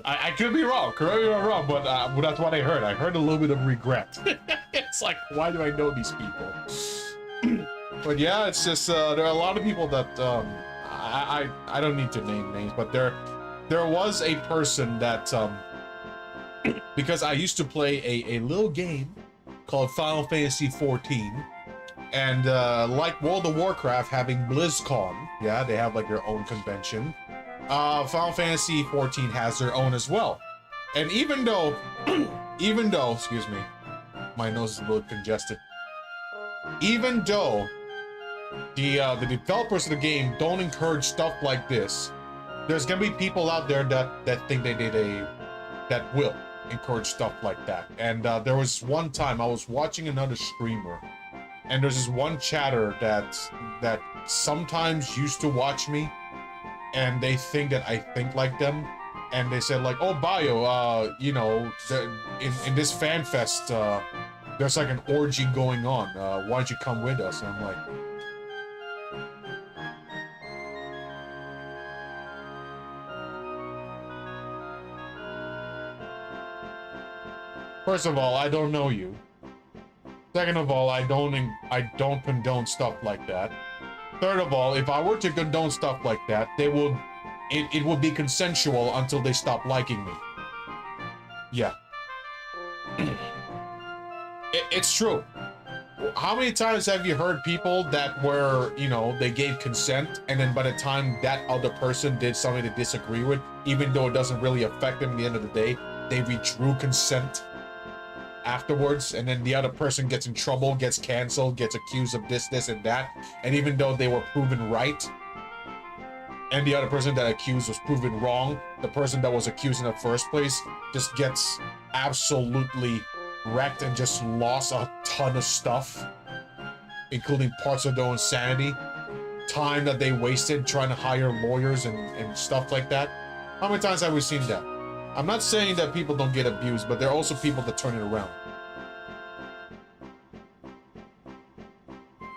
I could be wrong. Correct me if I'm wrong, but that's what I heard. I heard a little bit of regret. It's like, why do I know these people? But yeah, it's just there are a lot of people that I don't need to name names, but there was a person that because I used to play a little game called Final Fantasy 14, and like World of Warcraft having BlizzCon, yeah, they have like their own convention. Final Fantasy 14 has their own as well, and even though, excuse me, my nose is a little congested. Even though the developers of the game don't encourage stuff like this, there's gonna be people out there that think that will encourage stuff like that. And there was one time I was watching another streamer, and there's this one chatter that sometimes used to watch me, and they think that I think like them, and they said like, oh, Bio, you know, in this fan fest, there's like an orgy going on. Why don't you come with us? And I'm like, first of all, I don't know you. Second of all, I don't condone stuff like that. Third of all, if I were to condone stuff like that, it would be consensual until they stop liking me. Yeah. It's true. How many times have you heard people that were, you know, they gave consent, and then by the time that other person did something to disagree with, even though it doesn't really affect them at the end of the day, they withdrew consent afterwards, and then the other person gets in trouble, gets canceled, gets accused of this, and that, and even though they were proven right, and the other person that accused was proven wrong, the person that was accused in the first place just gets absolutely wrecked and just lost a ton of stuff, including parts of their own sanity, time that they wasted trying to hire lawyers and stuff like that. How many times have we seen that? I'm not saying that people don't get abused, but there are also people that turn it around.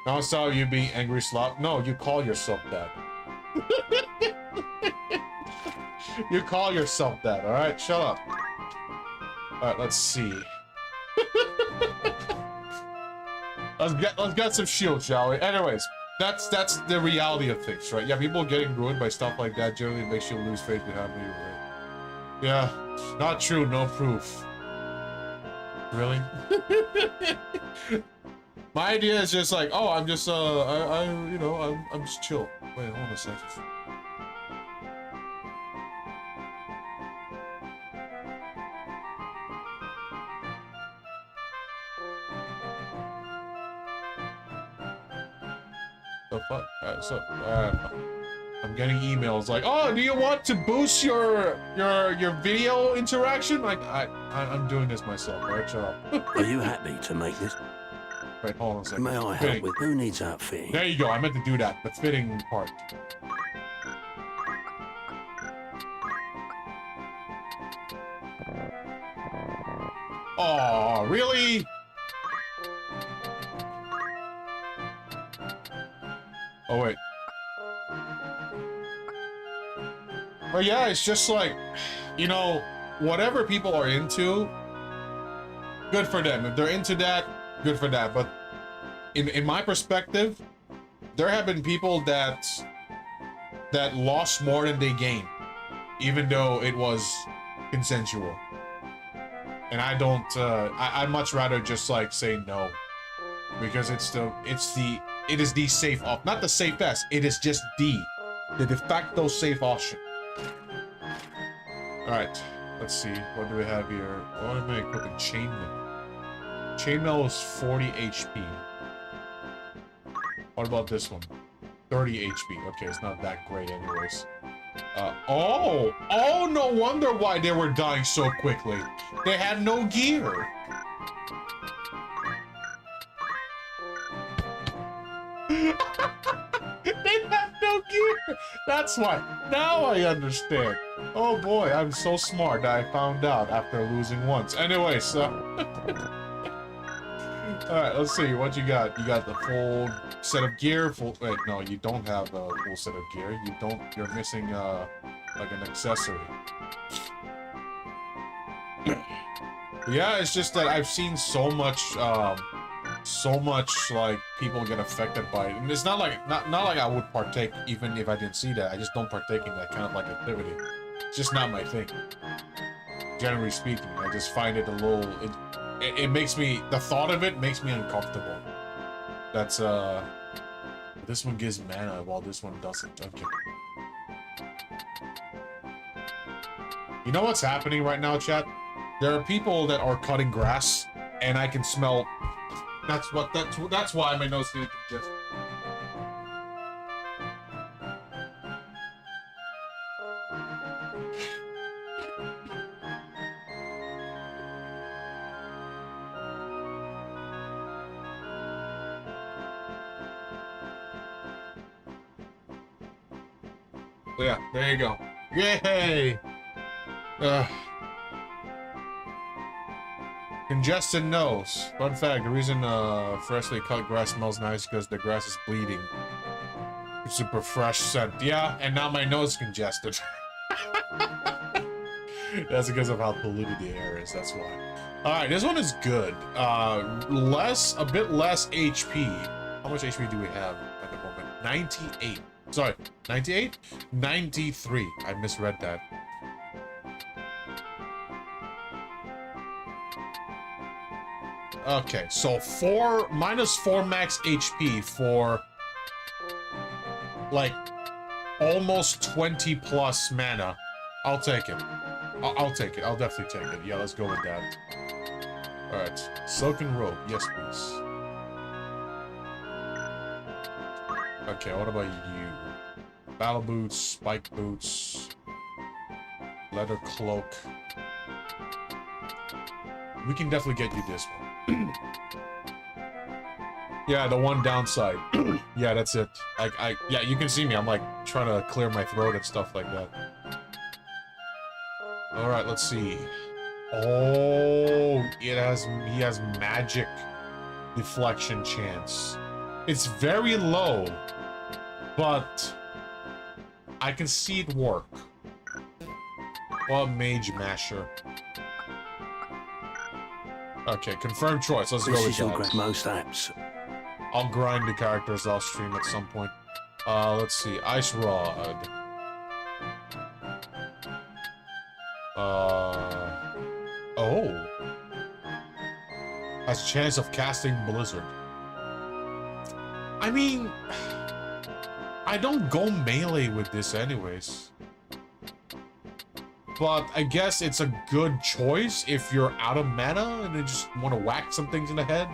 Now I saw you being angry slop. No, you call yourself that. You call yourself that, alright? Shut up. Alright, let's see. Let's get some shield, shall we? Anyways, that's the reality of things, right? Yeah, people getting ruined by stuff like that generally makes you lose faith in having you, right? Yeah, not true, no proof. Really? My idea is just like, oh, I'm just you know, I'm just chill. Wait, hold on a second. The fuck? So I'm getting emails like, oh, do you want to boost your video interaction? Like, I'm doing this myself, right? Shut up. Are you happy to make this? Wait, hold on a second. May I help with? Who needs outfitting? There you go. I meant to do that. The fitting part. Oh, really? Oh, wait. But yeah, it's just like, you know, whatever people are into, good for them. If they're into that, good for that. But in my perspective, there have been people that lost more than they gained, even though it was consensual. And I don't, I'd much rather just like say no. because it is the safe op, not the safest. It is just the de facto safe option. All right, let's see. What do we have here? What am I equipping? Chainmail. Chainmail is 40 HP. What about this one? 30 HP. Okay, it's not that great anyways. Oh, no wonder why they were dying so quickly. They had no gear. They had no gear. That's why. Now I understand. Oh boy, I'm so smart that I found out after losing once. Anyway, so. Alright, let's see what you got. You got the full set of gear. Wait, no, you don't have a full set of gear. You're missing like an accessory. Yeah, it's just that I've seen so much like people get affected by it. And it's not like I would partake even if I didn't see that. I just don't partake in that kind of like activity. It's just not my thing. Generally speaking, I just find it a little it makes me, the thought of it makes me uncomfortable. That's this one gives mana while this one doesn't. Okay. You know what's happening right now, chat? There are people that are cutting grass and I can smell. That's why my nose is just. Yeah, there you go. Yay! Congested nose. Fun fact, the reason freshly cut grass smells nice because the grass is bleeding. Super fresh scent. Yeah, and now my nose is congested. That's because of how polluted the air is, that's why. Alright, this one is good. A bit less HP. How much HP do we have at the moment? 98. Sorry, 98? 93. I misread that. Okay, so -4 max HP for like almost 20 plus mana. I'll take it. I'll take it. I'll definitely take it. Yeah, let's go with that. Alright, Silken Robe. Yes, please. Okay, what about you? Battle boots, spike boots, leather cloak. We can definitely get you this one. Yeah, the one downside. Yeah, that's it. Yeah, you can see me. I'm like trying to clear my throat and stuff like that. All right, let's see. Oh, he has magic deflection chance. It's very low, but I can see it work. Well, Mage Masher. Okay, confirmed choice. Let's go with that. Most apps. I'll grind the characters off stream at some point. Let's see. Ice Rod. Oh. Has a chance of casting Blizzard. I mean, I don't go melee with this anyways. But I guess it's a good choice if you're out of mana and you just want to whack some things in the head.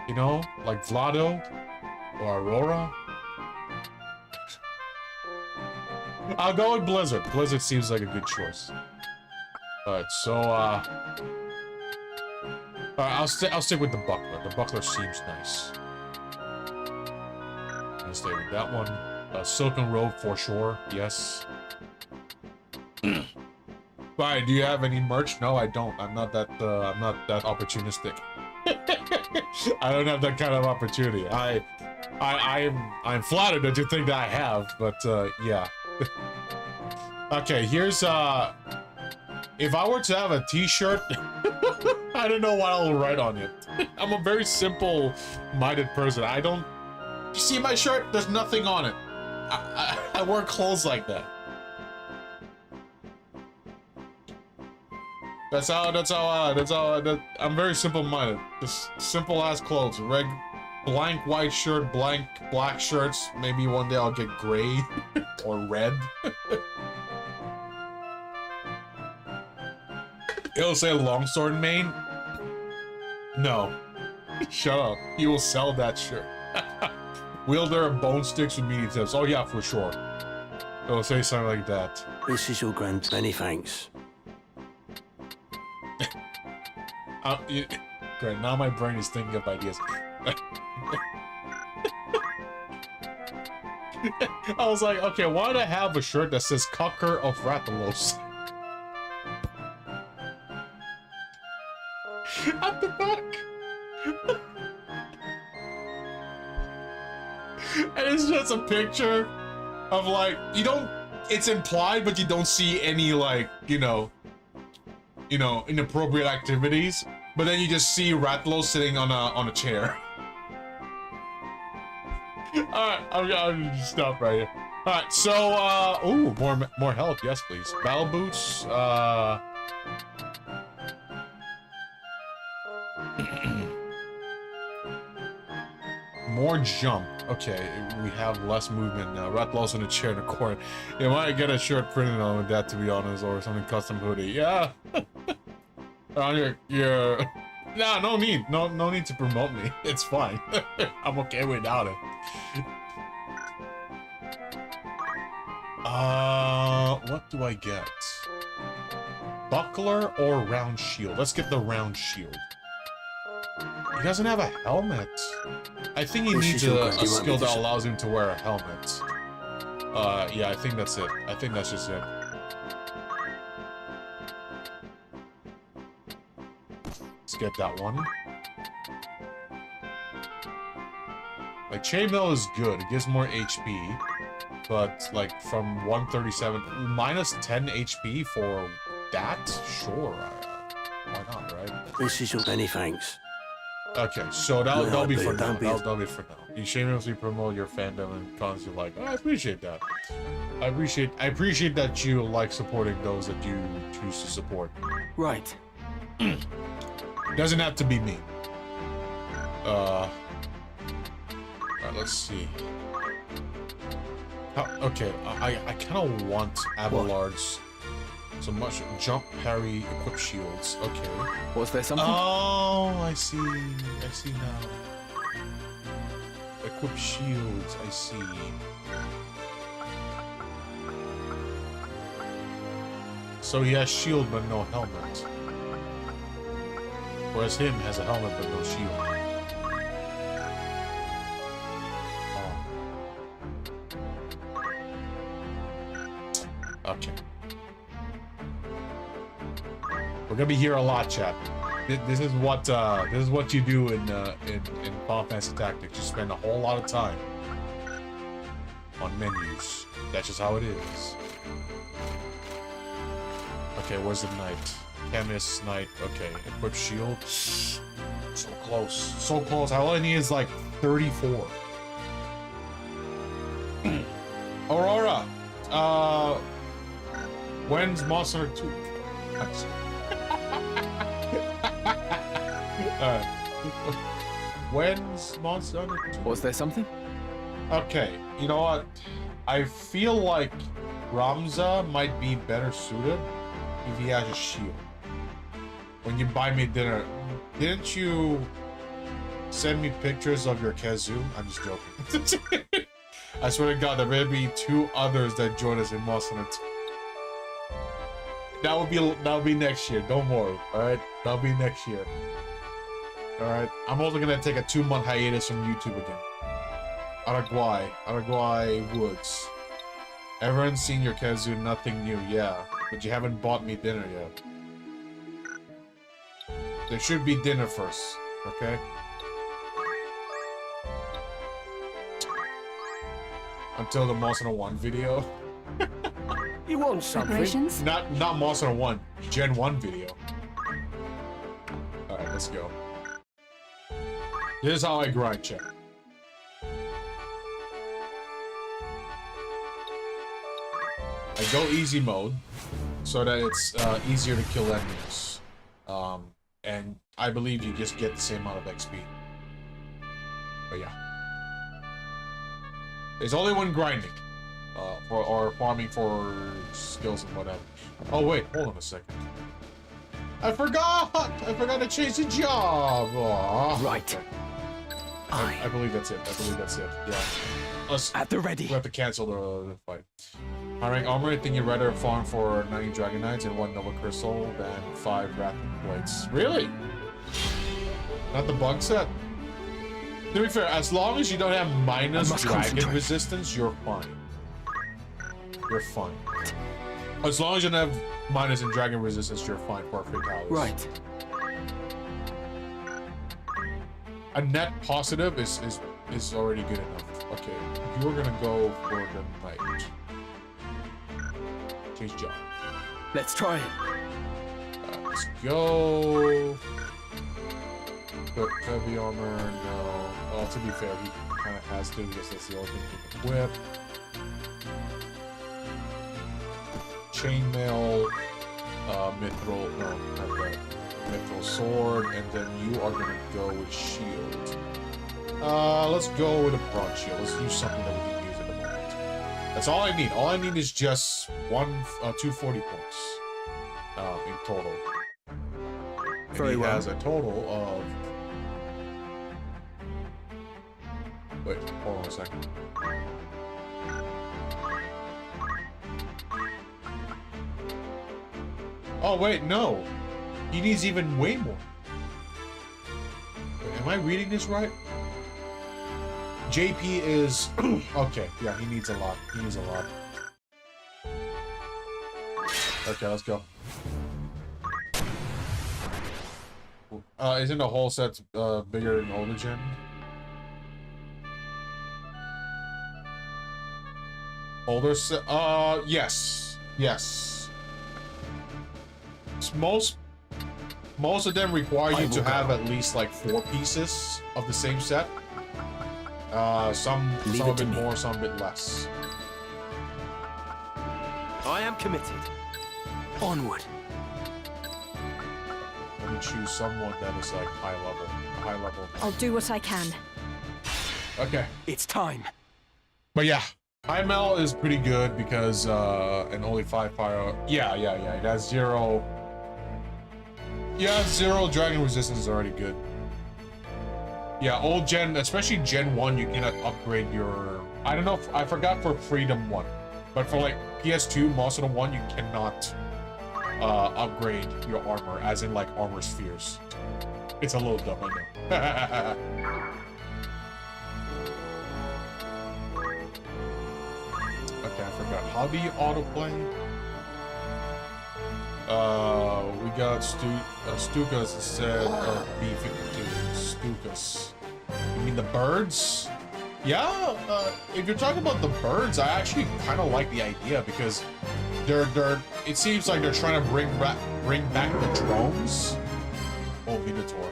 You know, like Vlado or Aurora. I'll go with Blizzard. Blizzard seems like a good choice. Alright, so I'll stick with the Buckler. The Buckler seems nice. I'll stay with that one. Silken Robe for sure, yes. Fine, do you have any merch? No, I don't. I'm not that opportunistic. I don't have that kind of opportunity. I'm flattered that you think that I have, but yeah. Okay, here's if I were to have a t-shirt, I don't know what I'll write on it. I'm a very simple-minded person. You see my shirt? There's nothing on it. I wear clothes like that. I'm very simple-minded. Just simple-ass clothes. blank white shirt, blank black shirts. Maybe one day I'll get gray or red. It'll say longsword main. No. Shut up. He will sell that shirt. Wielder of bone sticks with meaty tips. Oh yeah, for sure. It'll say something like that. This is your grand. Many thanks. Great, now my brain is thinking of ideas. I was like, okay, why do I have a shirt that says Cocker of Rathalos? At the back. And it's just a picture of like, you don't, it's implied, but you don't see any like, you know, inappropriate activities. But then you just see Rathalos sitting on a chair. Alright, I'm gonna stop right here. Alright, so, ooh, more health, yes please. Battle boots, more jump. Okay, we have less movement now. Rathalos in a chair in a corner. You might get a shirt printed on with that, to be honest, or something custom hoodie. Yeah. On your no need to promote me. It's fine. I'm okay without it. What do I get? Buckler or round shield? Let's get the round shield. He doesn't have a helmet. I think he needs a skill that allows him to wear a helmet. Yeah, I think that's it. I think that's just it. Let's get that one. Like, chainmail is good. It gives more HP. But, like, from 137... minus 10 HP for that? Sure. Why not, right? This is your many thanks. Okay, so that'll be for now. That'll be for now. You shamelessly promote your fandom and constantly like, oh, I appreciate that. I appreciate that you like supporting those that you choose to support. Right. Doesn't have to be me. Alright, let's see. Okay, I kind of want Abelard's. So much jump, parry, equip shields. Okay. Was there something? Oh, I see now. Equip shields, I see. So he has shield but no helmet. Whereas him has a helmet but no shield. Oh. Okay. We're gonna be here a lot, chat. This is what you do in Final Fantasy Tactics. You spend a whole lot of time on menus. That's just how it is. Okay, where's the knight? Chemist, knight. Okay, equip shield. So close, so close. All I need is like 34. Aurora. When's Monster 2? When's Monster Hunter 2? Was there something? Okay, you know what? I feel like Ramza might be better suited if he has a shield. When you buy me dinner, didn't you send me pictures of your Kazoo? I'm just joking. I swear to God, there may be 2 others that join us in Monster Hunter 2. That'll be next year. Don't worry. All right, that'll be next year. All right. I'm also gonna take a 2-month hiatus from YouTube again. Araguay Woods. Everyone's seen your Kazoo. Nothing new. Yeah, but you haven't bought me dinner yet. There should be dinner first. Okay. Until the Monster Hunter 1 video. You want something? Preparations? Not Monster Hunter 1, Gen 1 video. Alright, let's go. This is how I grind, chat. I go easy mode, so that it's easier to kill enemies. And I believe you just get the same amount of XP. But yeah. There's only one grinding. Or farming for skills and whatever. Oh wait, hold on a second. I forgot to change the job. Aww. Right. I believe that's it. Yeah. At the ready. We have to cancel the fight. Hiring armor, I think you'd rather farm for 90 Dragonites and 1 Nova Crystal than 5 Wrathing Blades. Really? Not the bug set? To be fair, as long as you don't have minus dragon resistance, you're fine. You're fine. As long as you don't have minus in dragon resistance, you're fine for fatalities. Right. A net positive is already good enough. Okay, you're gonna go for the knight. Change job. Let's try it. Let's go. But heavy armor, no. Well, to be fair, he kind of has to because that's the only thing he can whip. Chainmail, mithril, no, not that. Mithril sword, and then you are gonna go with shield. Let's go with a bronze shield. Let's use something that we can use at the moment. That's all I need. All I need is just 240 points in total. Very and he well. has a total of. Wait, hold on a second. Oh wait, no. He needs even way more. Wait, am I reading this right? JP is okay. Yeah, he needs a lot. He needs a lot. Okay, let's go. Isn't the whole set bigger than older gen? Older set? Yes. Yes. Most of them require you to have at least like 4 pieces of the same set. Some a bit more, some a bit less. I am committed. Onward. Let me choose someone that is like high level. I'll do what I can. Okay. It's time. But yeah, high mel is pretty good because and only 5 fire. Yeah. It has 0. Yeah, 0 dragon resistance is already good. Yeah, old gen, especially Gen 1, you cannot upgrade your. I don't know if I forgot for Freedom 1, but for like PS2, Monster 1, you cannot upgrade your armor, as in like armor spheres. It's a little dumb, I know. Okay, I forgot. How do you autoplay? We got Stukas instead of B-52. Stukas. You mean the birds? Yeah, if you're talking about the birds, I actually kind of like the idea because it seems like they're trying to bring back the drones. Oh, Minotaur.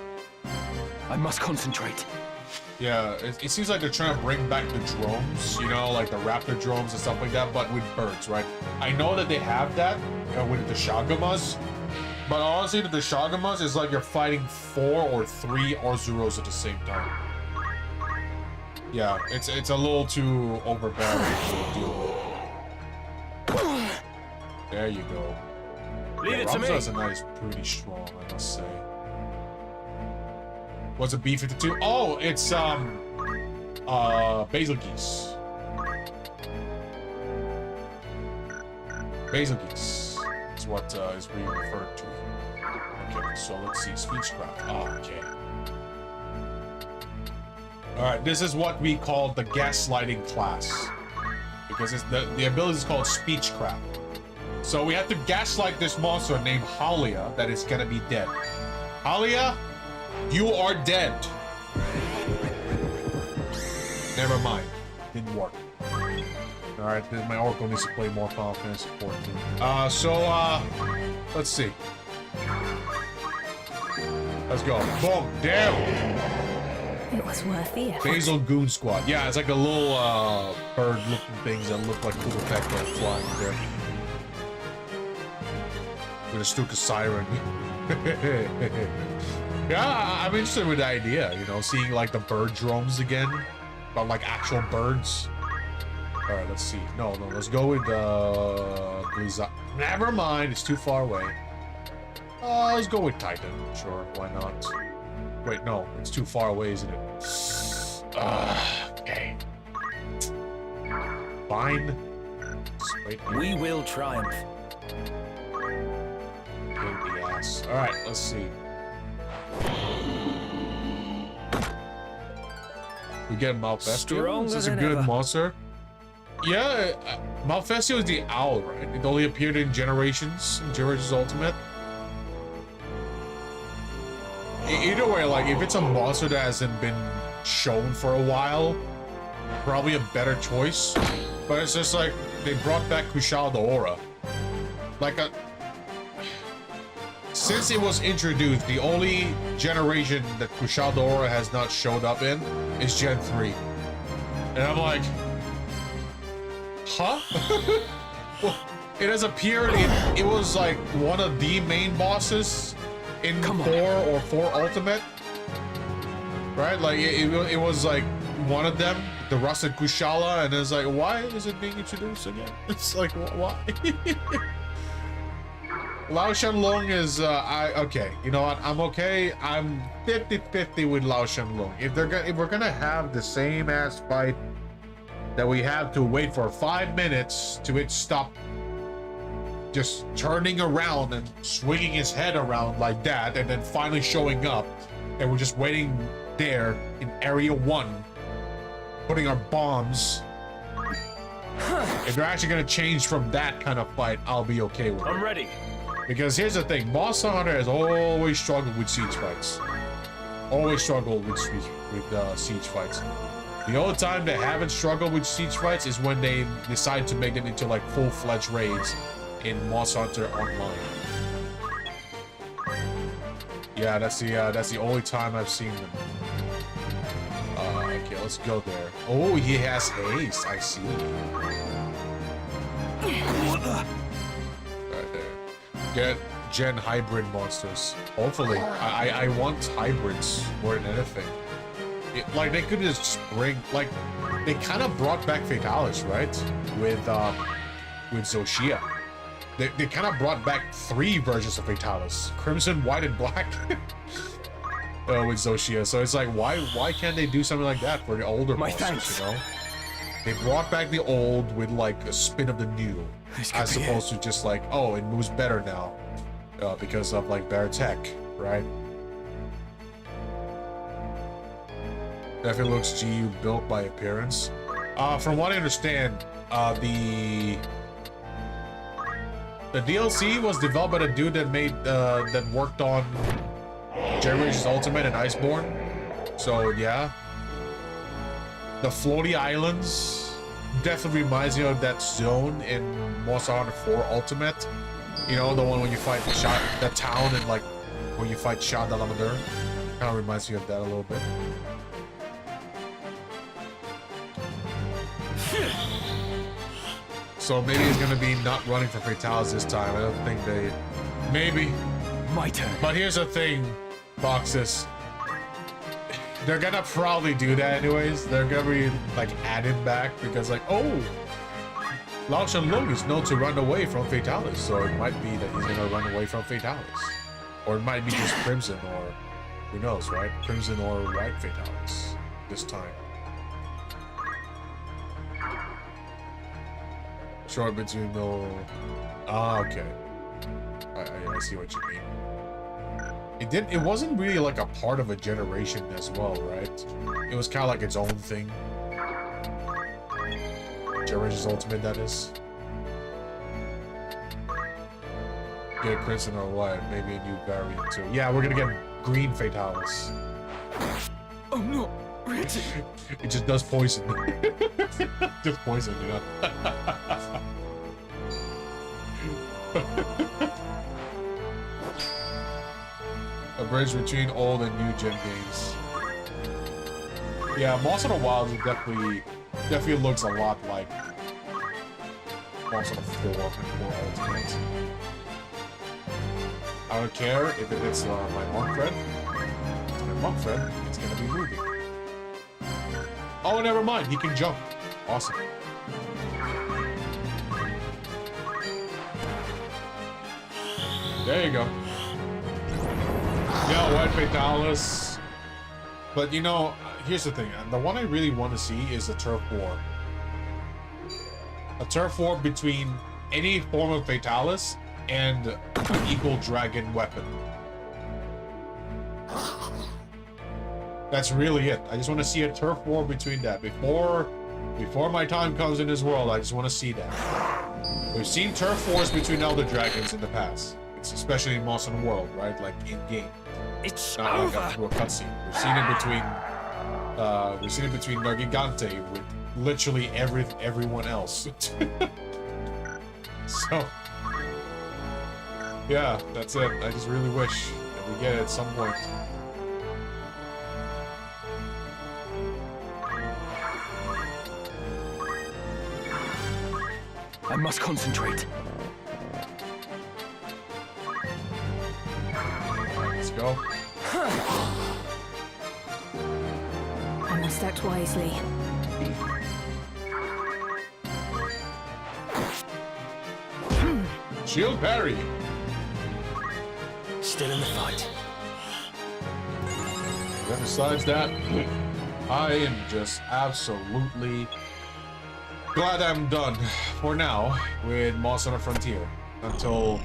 I must concentrate. Yeah, it seems like they're trying to bring back the drones, you know, like the raptor drones and stuff like that, but with birds, right? I know that they have that with the Shagamas, but honestly, the Shagamas is like you're fighting 4 or 3 Arzuros at the same time. Yeah, it's a little too overbearing to deal with. There you go. Leave it to me. Ramza's a nice, pretty strong, I must say. What's a B-52? Oh, it's basil geese. Basil geese is what is being referred to. Okay, so let's see, speechcraft. Oh, okay. All right, this is what we call the gaslighting class because it's the ability is called speechcraft. So we have to gaslight this monster named Halia that is gonna be dead. Halia, you are dead. Never mind. Didn't work. Alright, then my Oracle needs to play more Final Fantasy 14. Let's see. Let's go. Boom. Damn. It was worth the effort. Basil Goon Squad. Yeah, it's like a little bird-looking things that look like Kuba Pekka flying there. With a Stuka Siren. Yeah, I'm interested with the idea, you know, seeing like the bird drones again, but like actual birds. All right, let's see. No, let's go with the never mind, it's too far away. Let's go with Titan. Sure, why not? Wait, no, it's too far away, isn't it? Okay. Fine. We will triumph. Pain in the ass. All right, let's see. We get Malfestio. This is a good monster. Yeah, Malfestio is the owl, right? It only appeared in Generations Ultimate. Either way, like, if it's a monster that hasn't been shown for a while, probably a better choice. But it's just like, they brought back Kushal the Aura. Like since it was introduced, the only generation that Kushal the Aura has not showed up in is Gen 3. And I'm like, huh? Well, it has appeared in, it was like one of the main bosses in 4 or 4 Ultimate. Right? Like, it was like one of them, the Rusted Kushala, and it's like, why is it being introduced again? It's like, why? Lao Shenlong is, okay, you know what, I'm okay. I'm 50-50 with Lao Shenlong. If we're gonna have the same ass fight that we have to wait for 5 minutes to it stop just turning around and swinging his head around like that, and then finally showing up, and we're just waiting there in Area 1, putting our bombs, if they're actually gonna change from that kind of fight, I'll be okay with it. I'm ready. Because here's the thing, Monster Hunter has always struggled with siege fights. Always struggled with siege fights. The only time they haven't struggled with siege fights is when they decide to make them into like full-fledged raids in Monster Hunter Online. Yeah, that's the only time I've seen them. Okay, let's go there. Oh, he has haste. I see. Right there. Get Gen hybrid monsters. Hopefully, I want hybrids more than anything. Like they could just bring, like they kind of brought back Fatalis, right? With Zoshia. They kind of brought back 3 versions of Fatalis: Crimson, White, and Black. With Zoshia, so it's like, why can't they do something like that for the older monsters? You know, they brought back the old with like a spin of the new, as opposed to just like, oh, it moves better now because of like better tech, right? Definitely looks GU built by appearance. From what I understand, the DLC was developed by the dude that made that worked on Generations Ultimate and Iceborne. So yeah, the floaty islands definitely reminds me of that zone in Monster Hunter 4 Ultimate. You know, the one when you fight the town, and like when you fight Shah Dalamadur. Kind of reminds me of that a little bit. So maybe he's gonna be not running for Fatalis this time. I don't think they... Maybe. My turn. But here's the thing, Boxes. They're gonna probably do that anyways. They're gonna be like added back because like, oh, Lao Shenlong is known to run away from Fatalis, so it might be that he's gonna run away from Fatalis. Or it might be just Crimson, or who knows, right? Crimson or White Fatalis this time. Short between the... Ah, okay. I see what you mean. It wasn't really like a part of a generation as well, right? It was kind of like its own thing. Generations Ultimate, that is. Get a Crimson or what? Maybe a new variant too. Yeah, we're gonna get green Fatalis. Oh no, Richard. It just does poison. Just poison, you know? A bridge between old and new gen games. Yeah, Monster Hunter Wilds definitely looks a lot like Monster Hunter 4 and 4 Ultimate. I don't care if it hits my monk friend. Come on, Fred. It's gonna be moving. Oh, never mind. He can jump. Awesome. There you go. Yeah, White Fatalis. But you know, here's the thing. The one I really want to see is a turf war. A turf war between any form of Fatalis and an Eagle Dragon weapon. That's really it. I just want to see a turf war between that. Before my time comes in this world, I just want to see that. We've seen turf wars between Elder Dragons in the past. It's especially in MonHun World, right? Like in-game. It's Not like over. through a cutscene. We've seen it between Nargigante with literally everyone else. So yeah, that's it. I just really wish that we get it at some point. I must concentrate. Let's go. I must act wisely. Shield parry. Still in the fight. And besides that, I am just absolutely glad I'm done for now with MonHun Frontier until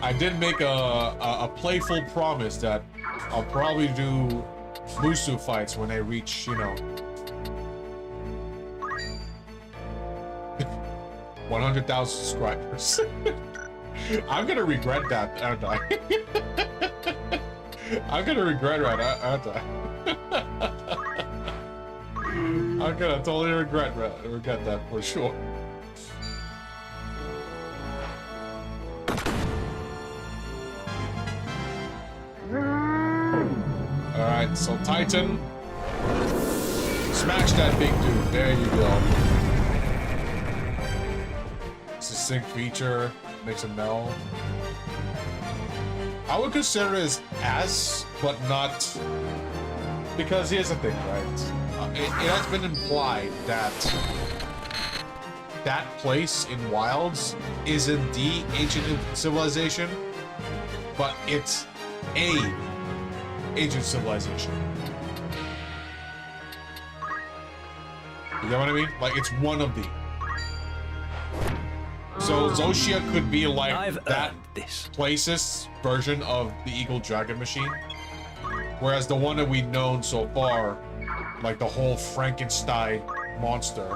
I did make a playful promise that I'll probably do Musu fights when I reach, you know, 100,000 subscribers. I'm gonna regret that, aren't I? I'm gonna regret that, aren't I? I'm gonna totally regret that for sure. Alright, so Titan. Smash that big dude. There you go. Succinct feature. Makes a meld. I would consider it as S, but not... Because here's the thing, right? It has been implied that that place in Wilds isn't the ancient civilization, but it's a ancient civilization. You know what I mean? Like, it's one of the. So Zoshia could be like that place's version of the Eagle Dragon machine. Whereas the one that we've known so far, like the whole Frankenstein monster,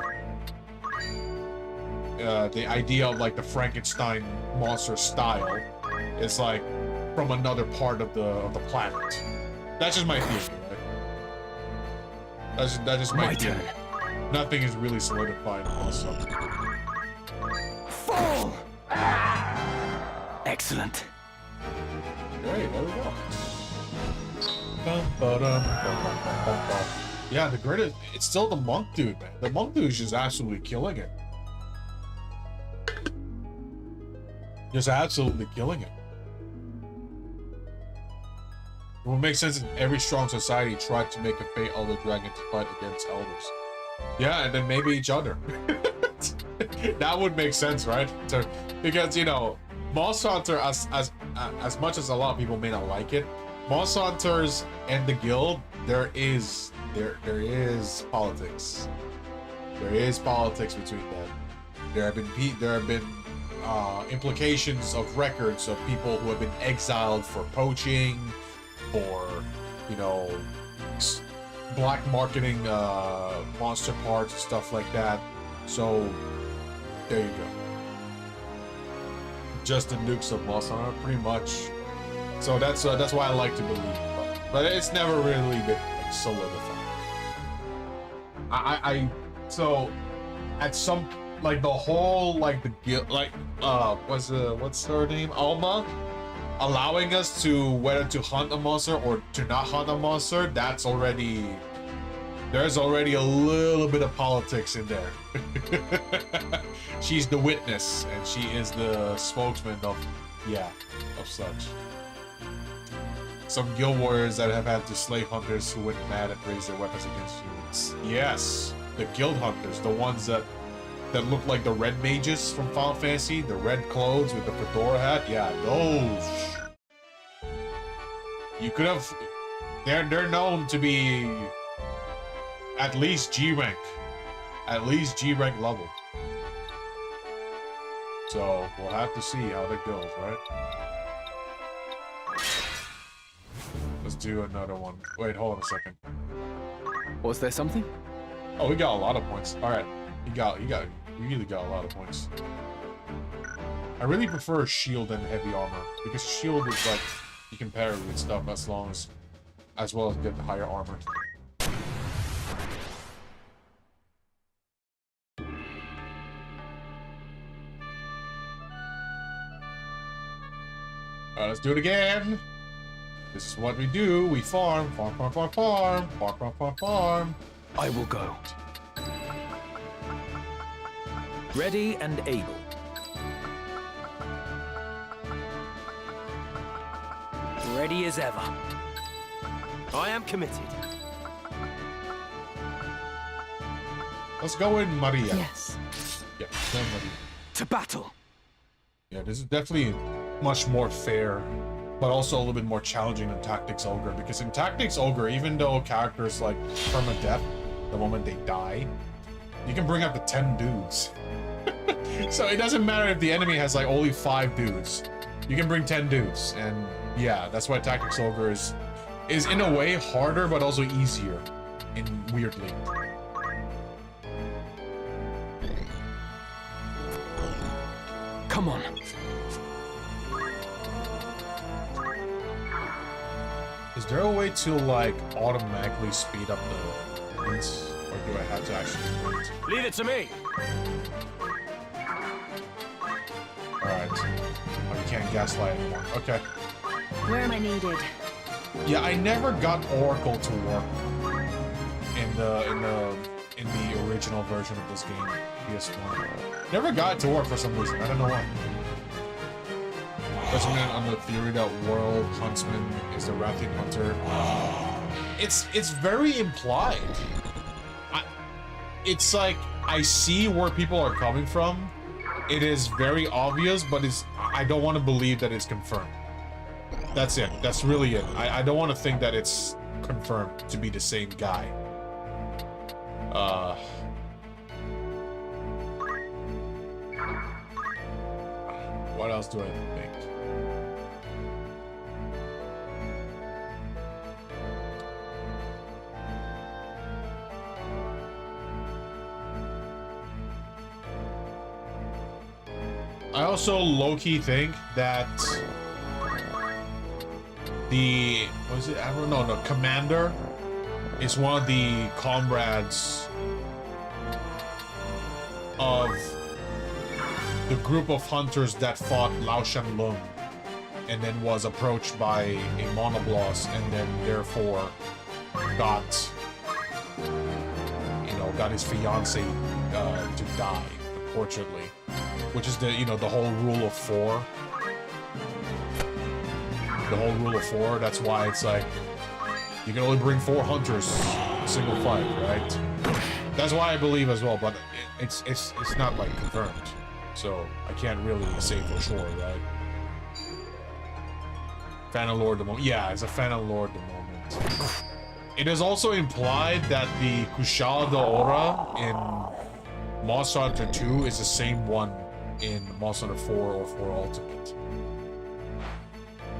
the idea of like the Frankenstein monster style is like from another part of the planet. That's just my theory, right? That's just my theory. Nothing is really solidified also. Fall! Excellent. Okay, there we go. Yeah, the greatest. It's still the monk dude, man. The monk dude is just absolutely killing it. Just absolutely killing it. It would make sense if every strong society tried to make a fate elder dragon to fight against elders. Yeah, and then maybe each other. That would make sense, right? Because, you know, Monster Hunter, as much as a lot of people may not like it, Monster Hunters and the guild, there is politics. There is politics between them. There have been implications of records of people who have been exiled for poaching, for, you know, black marketing monster parts and stuff like that. So there you go. Just the nukes of Monster Hunter, pretty much. So that's why I like to believe, but it's never really been like, solidified. So at some, like, the whole, like, the guild, like, what's her name, Alma, allowing us to whether to hunt a monster or to not hunt a monster, that's already, there's already a little bit of politics in there. She's the witness, and she is the spokesman of Yeah, of such. Some guild warriors that have had to slay hunters who went mad and raised their weapons against humans. Yes, the guild hunters, the ones that look like the red mages from Final Fantasy, the red clothes with the fedora hat. Yeah, those. You could have. They're known to be at least G rank, level. So we'll have to see how that goes, right? Let's do another one. Wait, hold on a second. Was there something? Oh, we got a lot of points. All right, we really got a lot of points. I really prefer shield and heavy armor because shield is like you can parry with stuff as well as get the higher armor. Alright, let's do it again. This is what we do. We farm. I will go. Ready and able. Ready as ever. I am committed. Let's go in, Maria. Yes. Yeah, go in, Maria. To battle. Yeah, this is definitely much more fair, but also a little bit more challenging than Tactics Ogre, because in Tactics Ogre, even though characters like permadeath the moment they die, you can bring up to 10 dudes. So it doesn't matter if the enemy has like only 5 dudes. You can bring 10 dudes, and yeah, that's why Tactics Ogre is in a way harder, but also easier, weirdly. Come on. Is there a way to like automatically speed up the points, or do I have to actually wait? Leave it to me. Alright. Oh, you can't gaslight anymore. Okay. Where am I needed? Yeah, I never got Oracle to work in the original version of this game, PS1. Never got it to work for some reason. I don't know why. Especially on the theory that World Huntsman is the Rathian Hunter. It's very implied. It's like I see where people are coming from. It is very obvious, but I don't want to believe that it's confirmed. That's it. That's really it. I don't want to think that it's confirmed to be the same guy. What else do I think? I also low-key think that the commander is one of the comrades of the group of hunters that fought Lao Shanlong and then was approached by a monobloss and then therefore got his fiance to die, unfortunately. Which is the whole rule of 4. The whole rule of 4, that's why it's like you can only bring 4 hunters in a single fight, right? That's why I believe as well, but it's not like confirmed. So I can't really say for sure, right? Phantom Lord the moment. Yeah, it's a Phantom Lord the moment. It is also implied that the Kushala Aura in Monster Hunter 2 is the same one in Monster Hunter 4 or 4 Ultimate.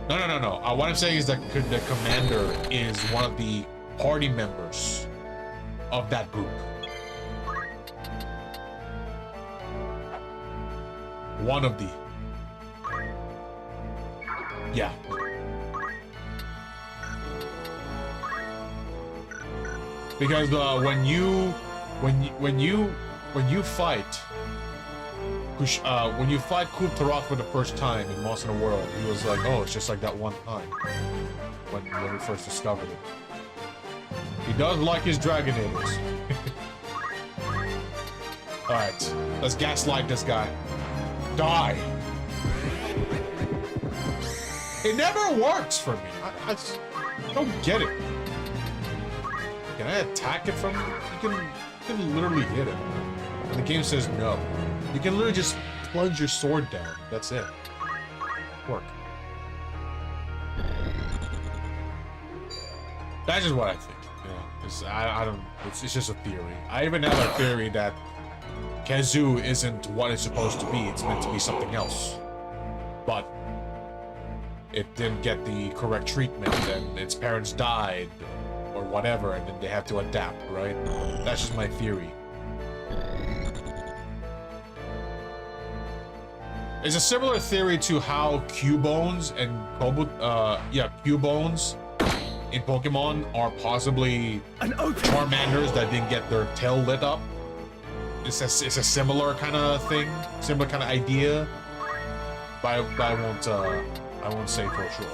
No. What I'm saying is that the commander is one of the party members of that group. One of the. Yeah. Because when you fight Kul'Thuzad for the first time in Monster Hunter World, he was like, oh, it's just like that one time when we first discovered it. He does like his Dragonators. Alright, let's gaslight this guy. Die! It never works for me. I don't get it. Can I attack it from? You can literally hit it. And the game says no. You can literally just plunge your sword down. That's it. Work. That's just what I think. I don't. It's just a theory. I even have a theory that Kazoo isn't what it's supposed to be. It's meant to be something else. But it didn't get the correct treatment, and its parents died, or whatever, and then they have to adapt, right? That's just my theory. It's a similar theory to how Cubones and Cubones in Pokemon are possibly Charmanders that didn't get their tail lit up. It's a similar kind of thing, similar kind of idea, but I won't say for sure.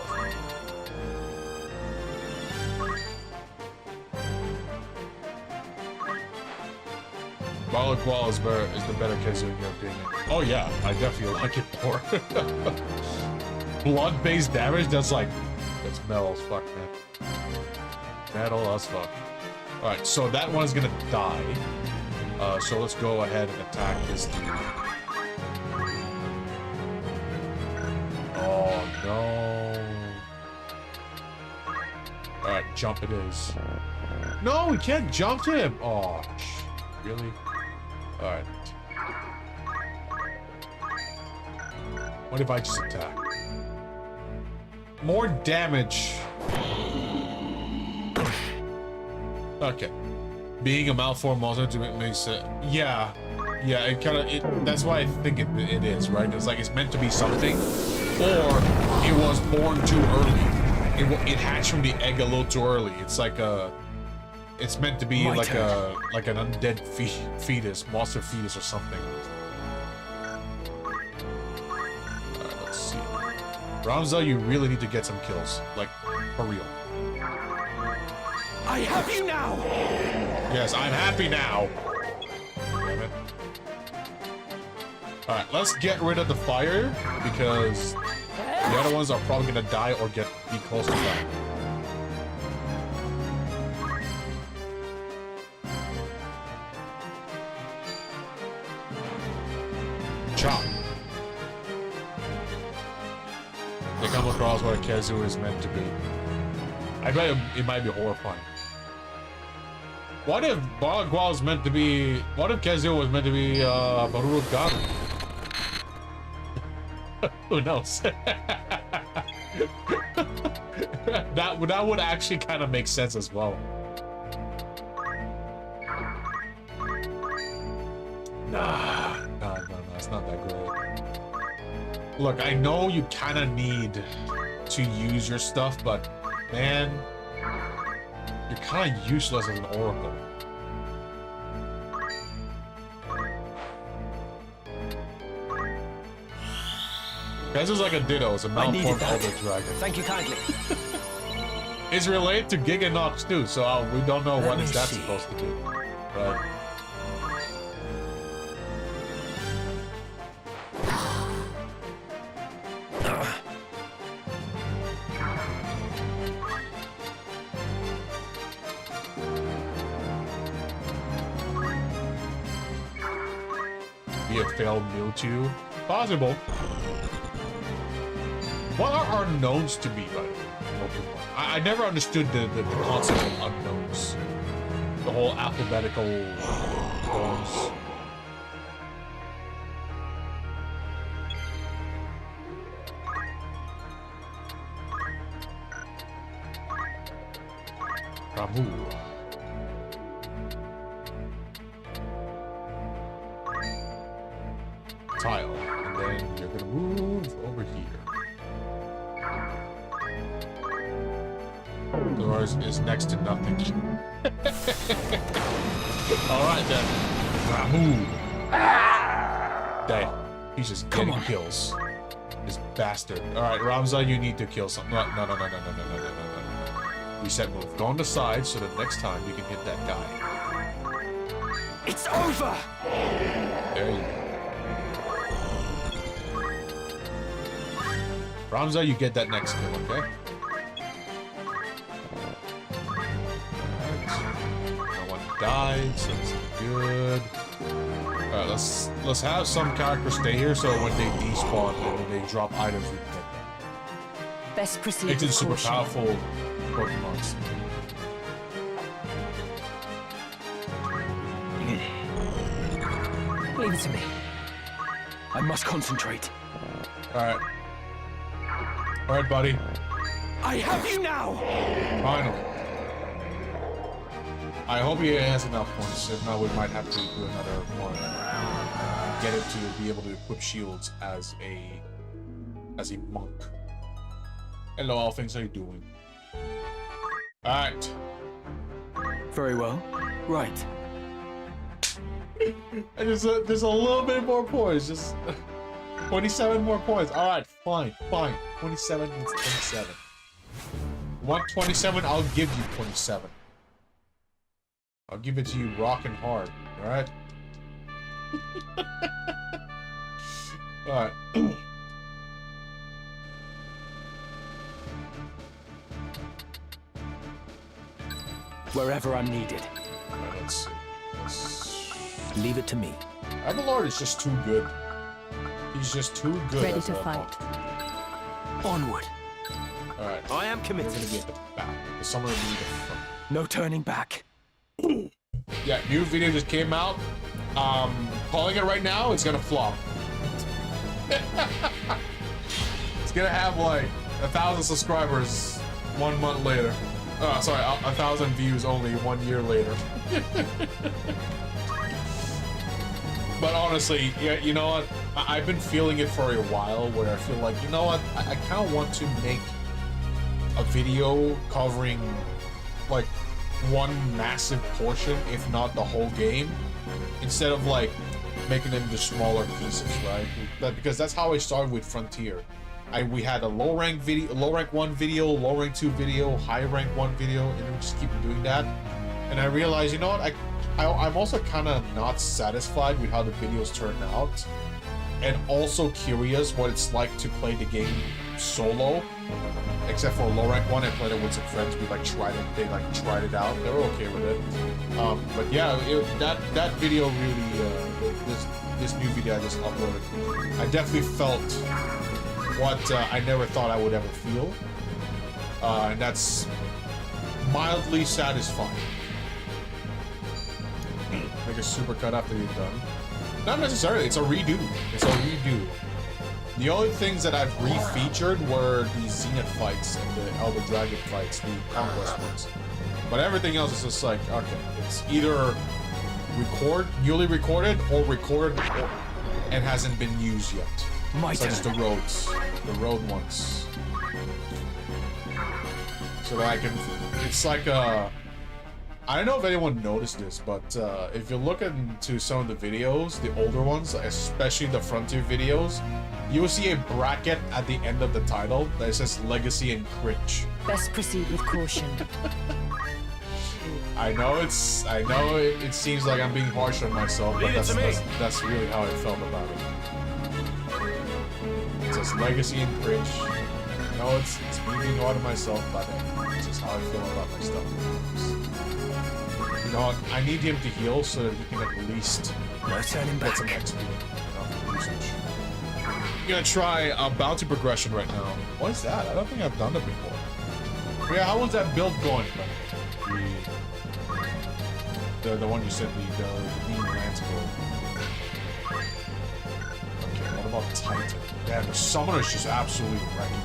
Balagwal is the better Kazoo in your opinion. Oh yeah, I definitely like it more. Blood-based damage, that's metal as fuck, man. Metal as fuck. Alright, so that one's gonna die. So let's go ahead and attack this dude. Oh no. Alright, jump it is. No, we can't jump him! Oh, really? Alright. What if I just attack? More damage. Okay. Being a malformed monster to make sense. Yeah. Yeah, it kind of... That's why I think it is, right? It's like it's meant to be something. Or it was born too early. It hatched from the egg a little too early. It's like a... It's meant to be like an undead fetus, monster fetus or something. Let's see. Ramza, you really need to get some kills, like for real. I have you now. Yes, I'm happy now. Damn it. All right, let's get rid of the fire because the other ones are probably gonna die or be close to dying. Chop. They come across what a Kazoo is meant to be. I bet it might be horrifying. What if Balagwa was meant to be... What if Kazoo was meant to be Barurugan? Who knows? that would actually kind of make sense as well. Nah, it's not that great. Look, I know you kind of need to use your stuff, but man, you're kind of useless as an oracle. This is like a Ditto, it's a malformed elder dragon. Thank you kindly. It's related to Giganox too, so we don't know what is that supposed to be. Right. Be a failed Mewtwo? Possible. What are unknowns to be, by the way? I never understood the concept of unknowns. The whole alphabetical forms. Ramu. Tile. And then you're gonna move over here. Doors is next to nothing. Alright then. Ramu. Dang. He's just getting kills. This bastard. Alright, Ramza, you need to kill something. No. Reset move. Go on the side so that next time you can hit that guy. It's over! There you go. Ramza, you get that next kill, okay? Alright. No one died, so it's good. Alright, let's have some characters stay here so when they despawn and when they drop items, we can get them. Best proceed It's with super caution. powerful Pokemons. Leave it to me. I must concentrate. Alright. Alright, buddy. I have you now! Finally. I hope he has enough points. If not, we might have to do another one. Get him to be able to equip shields as a monk. Hello, all things. How you doing? Alright. Very well. Right. There's a little bit more points. Just 27 more points. Alright, fine. 27 is 27. 127, I'll give you 27. I'll give it to you rockin' hard, alright? Alright. Wherever I'm needed. Alright, let's see. Leave it to me. Avalord is just too good. He's just too good. Ready as to a fight. monk. Onward. Alright. I am We're committed. gonna be at the back. Because someone will be the front. No turning back. Yeah, new video just came out. Calling it right now, it's gonna flop. It's gonna have like 1,000 subscribers 1 month later. Sorry, 1,000 views only 1 year later. But honestly, yeah, you know what? I've been feeling it for a while where I feel like, you know what? I kind of want to make a video covering like one massive portion, if not the whole game, instead of like making them into smaller pieces, right? Because that's how I started with Frontier. We had a low rank 1 video, low rank 2 video, high rank 1 video, and we just keep doing that. And I realized, you know what? I'm also kind of not satisfied with how the videos turn out, and also curious what it's like to play the game solo. Except for low rank 1, I played it with some friends. We tried it out. They were okay with it. But yeah, that video really, this new video I just uploaded, I definitely felt what I never thought I would ever feel, and that's mildly satisfying. Make a supercut after you're done. Not necessarily. It's a redo. The only things that I've re-featured were the Zenith fights and the Elder Dragon fights, the Conquest ones. But everything else is just like, okay, it's either newly recorded, or recorded and hasn't been used yet. Such as the road ones. So that I can, it's like I don't know if anyone noticed this, but if you look into some of the videos, the older ones, especially the Frontier videos, you will see a bracket at the end of the title that says Legacy and Cringe. Best proceed with caution. I know it seems like I'm being harsh on myself, but that's really how I felt about it. It says Legacy and Cringe. No, it's me being hard on myself, but it's just how I feel about my stuff. You know, I need him to heal so that he can at least No turning get some back. XP. Usage. I'm gonna try a bounty progression right now. What is that? I don't think I've done that before. Yeah, how was that build going? The one you said, the mean lance build. Okay, what about Titan? Yeah, the summoner's just absolutely wrecking me.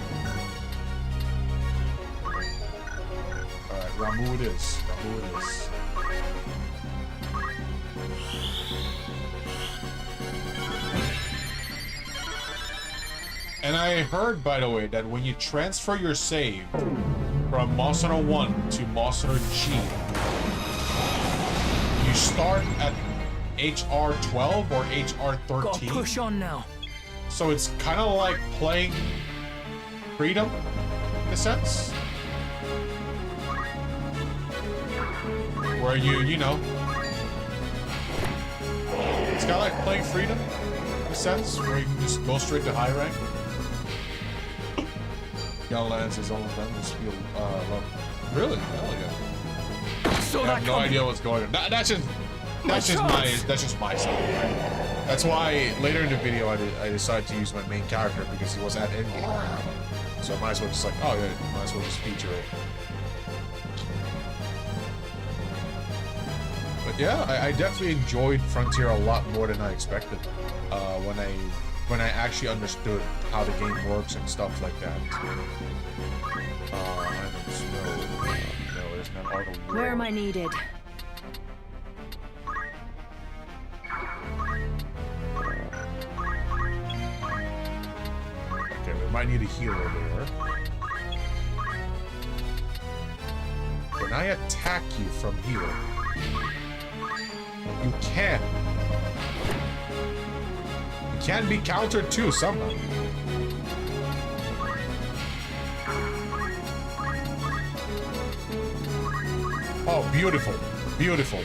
Alright, Ramu it is. And I heard, by the way, that when you transfer your save from Monster 1 to Monster G, you start at HR 12 or HR 13. Gotta push on now. So it's kind of like playing Freedom, in a sense. Where you know, it's kind of like playing Freedom, in a sense, where you can just go straight to high rank. Galllands is all of them. Just feel love. Really? Hell yeah. Saw I that have no coming. idea what's going on. That's just my stuff. That's why later in the video I decided to use my main character because he was at endgame. So I might as well just like, oh yeah, might as well just feature it. But yeah, I definitely enjoyed Frontier a lot more than I expected. When I actually understood how the game works and stuff like that. I'm in snow. No, there's not auto. Where am I needed? Okay, we might need a healer there. When I attack you from here, you can be countered too somehow. Oh, beautiful. Beautiful.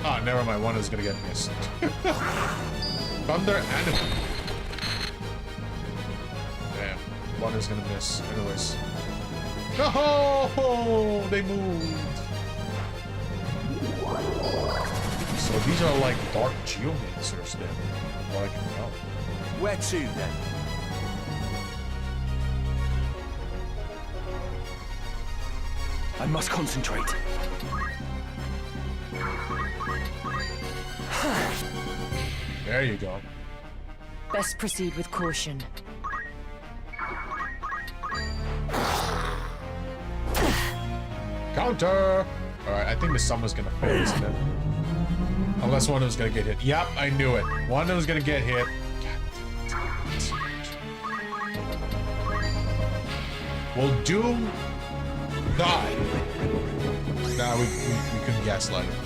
Ah, never mind. One is gonna get missed. Thunder and... Damn. One is gonna miss. Anyways. No! They moved. So these are like dark geomancers then. From what I can tell. Where to then? I must concentrate. There you go. Best proceed with caution. Counter! Alright, I think the summon's gonna fail, isn't it? Unless one of them's gonna get hit. Yep, I knew it. One of them's gonna get hit. Will Doom die? Nah, we couldn't gaslight him.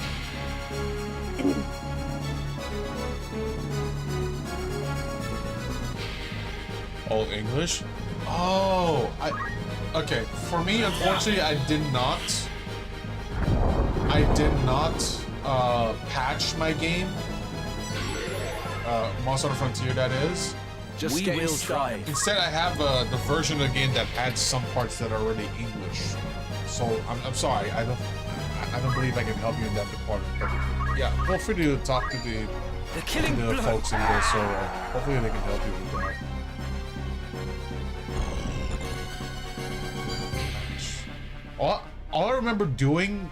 All English? Oh, okay. For me, unfortunately, I did not patch my game. Monster Hunter Frontier, that is. Just getting started. Instead, I have the version of the game that had some parts that are already English. So I'm sorry, I don't believe I can help you in that department. But yeah, feel free to talk to the folks in there. So hopefully they can help you with that. All I remember doing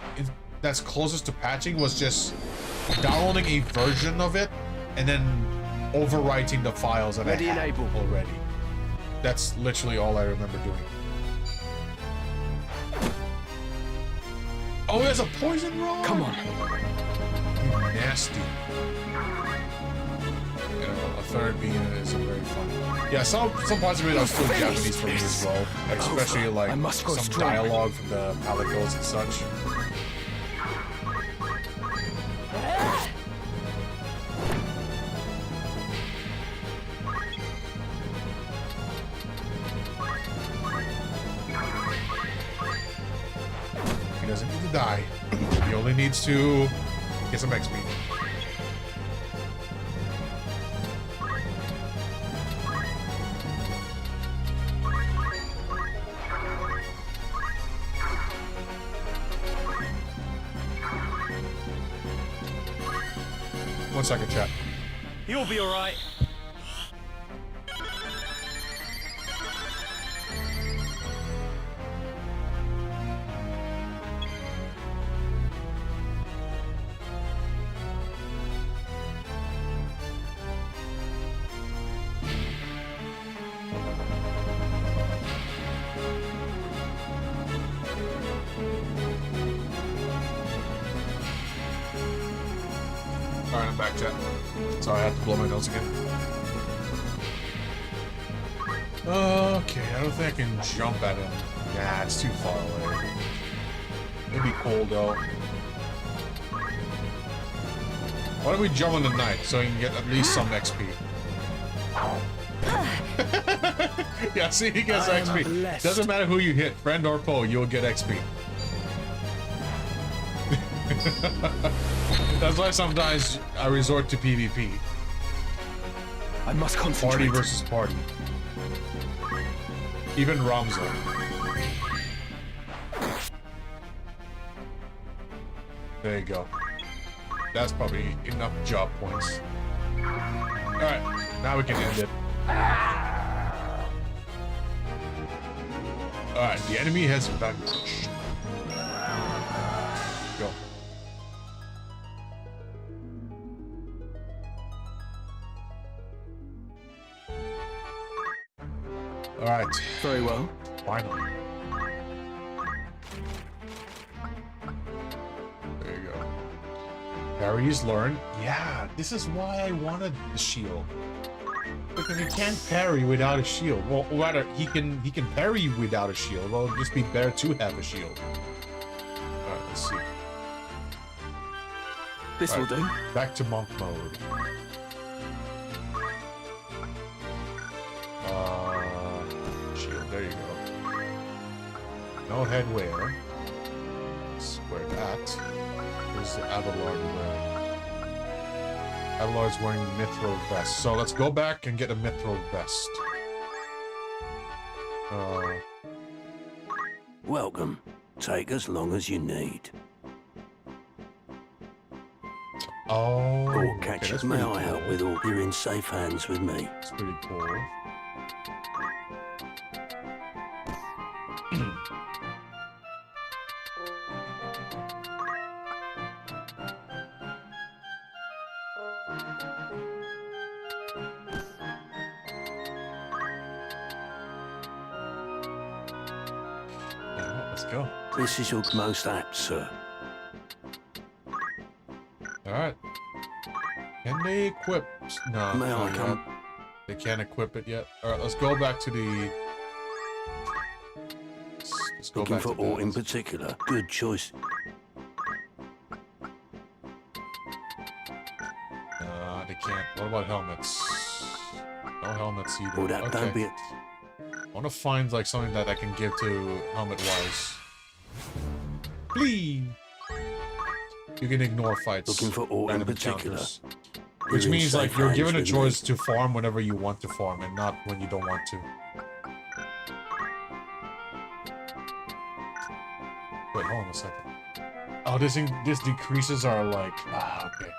that's closest to patching was just downloading a version of it and then overwriting the files that I had already. That's literally all I remember doing. Oh, there's a poison roll? Come on. You nasty. You know, a third being isn't very fun. Yeah, some parts of it are still Japanese for me as well. Especially like some dialogue from the Palicos and such. He doesn't need to die. He only needs to get some XP. 1 second, chat. You'll be alright. Alright, I'm back, chat. Sorry, I had to blow my nose again. Okay, I don't think I can jump at him. Nah, it's too far away. It'd be cool, though. Why don't we jump in the night so he can get at least some XP? Yeah, see, he gets XP. Doesn't matter who you hit, friend or foe, you'll get XP. That's why sometimes I resort to PvP. I must concentrate. Party versus party. Even Ramza. There you go. That's probably enough job points. Alright, now we can end it. Alright, the enemy has vanquished. Go. Alright. Very well. Finally. There you go. Parries learned. Yeah, this is why I wanted the shield. Because he can't parry without a shield. Well, rather, he can parry without a shield. Well, it'd just be better to have a shield. Alright, let's see. This will do. Back to monk mode. Shield, there you go. No head wear. Let's wear that. Where's the Abelard wearing? Abelard's wearing mithril vest. So let's go back and get a mithril vest. Welcome. Take as long as you need. Oh, Or catches, okay, may pretty I help cool. with all? You're in safe hands with me. That's pretty cool. Let's go. This is your most apt, sir. Alright. Can they equip? No, May I not come? yet. They can't equip it yet. Alright, let's go back to the... Let's go Looking back for to aught in that. particular. Good choice. They can't. What about helmets? No helmets either. Or that don't be Okay. I want to find like something that I can give to helmet-wise. Please! You can ignore fights. Looking for aught in random particular. encounters. Which You're in means like safe you're hands given a with choice me. to farm whenever you want to farm and not when you don't want to. Wait, hold on a second. Oh, this decreases our like okay.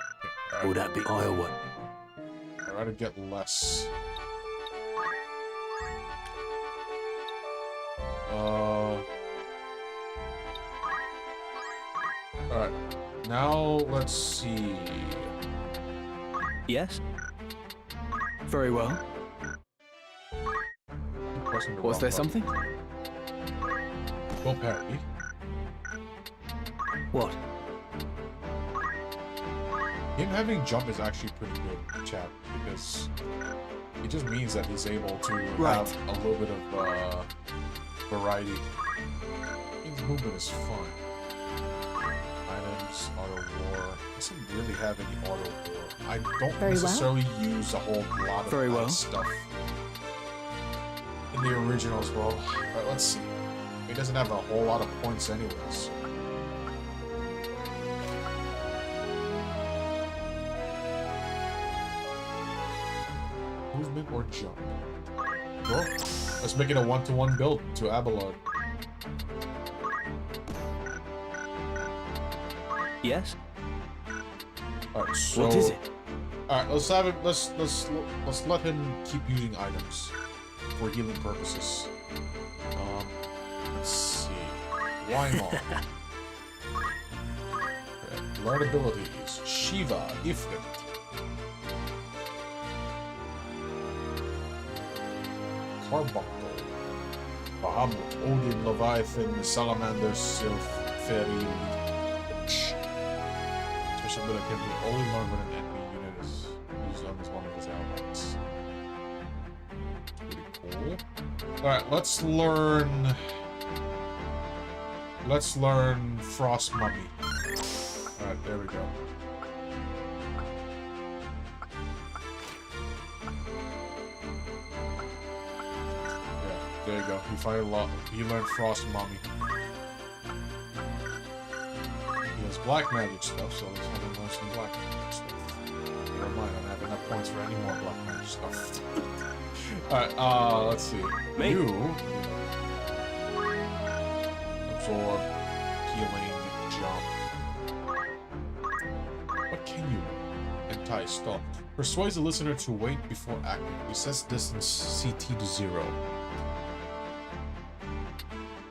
Or that be Iowa. I'd rather get less. Alright. Now let's see. Yes? Very well. Pressing the Was wrong there button. something? Go parry. What? Him having jump is actually pretty good, chat, because it just means that he's able to Right. have a little bit of variety. His movement is fun. Items, auto war. Doesn't really have any auto war. I don't Very well. necessarily use a whole lot of Very that well. stuff in the original as well. Alright, let's see. He doesn't have a whole lot of points anyways. Movement or jump? Well, let's make it a one-to-one build to Abelard. Yes? Alright, so What is it? Alright, let's have it. Let's let him keep using items for healing purposes. Let's see. Wymal. Learn abilities. Shiva, Ifrit. Carbuncle. Bahamut, Odin, Leviathan, Salamander, Sylph, Fairy, Lich. Special ability can be only learned when an enemy unit is used on as one of his allies. Pretty cool. Alright, let's learn. Let's learn Frost Mummy. Alright, there we go. Yeah, there you go. He fired a lot. He learned Frost Mummy. He has black magic stuff, so let's have him learn some black magic stuff. Never mind, I don't have enough points for any more black magic stuff. Alright, let's see. Me? You absorb, healing, jump. What can you entice? Stop. Persuades the listener to wait before acting. Resets distance CT to 0.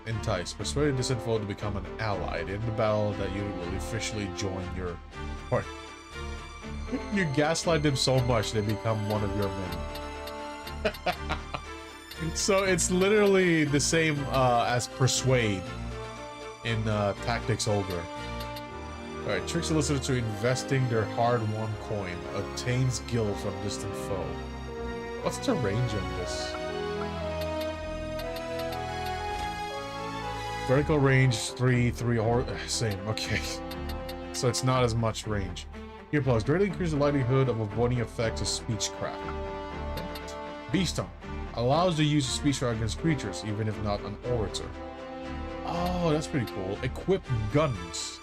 Entice. Persuade a distant foe to become an ally. In the battle that you will officially join your party. You gaslight them so much they become one of your men. So it's literally the same as persuade in Tactics Ogre. Alright, tricks the listener to investing their hard-won coin. Obtains gil from distant foe. What's the range on this? Vertical range 3, same, okay. So it's not as much range. Earplugs greatly increase the likelihood of avoiding effects of speechcraft. Beast Tongue allows the use of speechcraft against creatures, even if not an orator. Oh, that's pretty cool. Equip guns.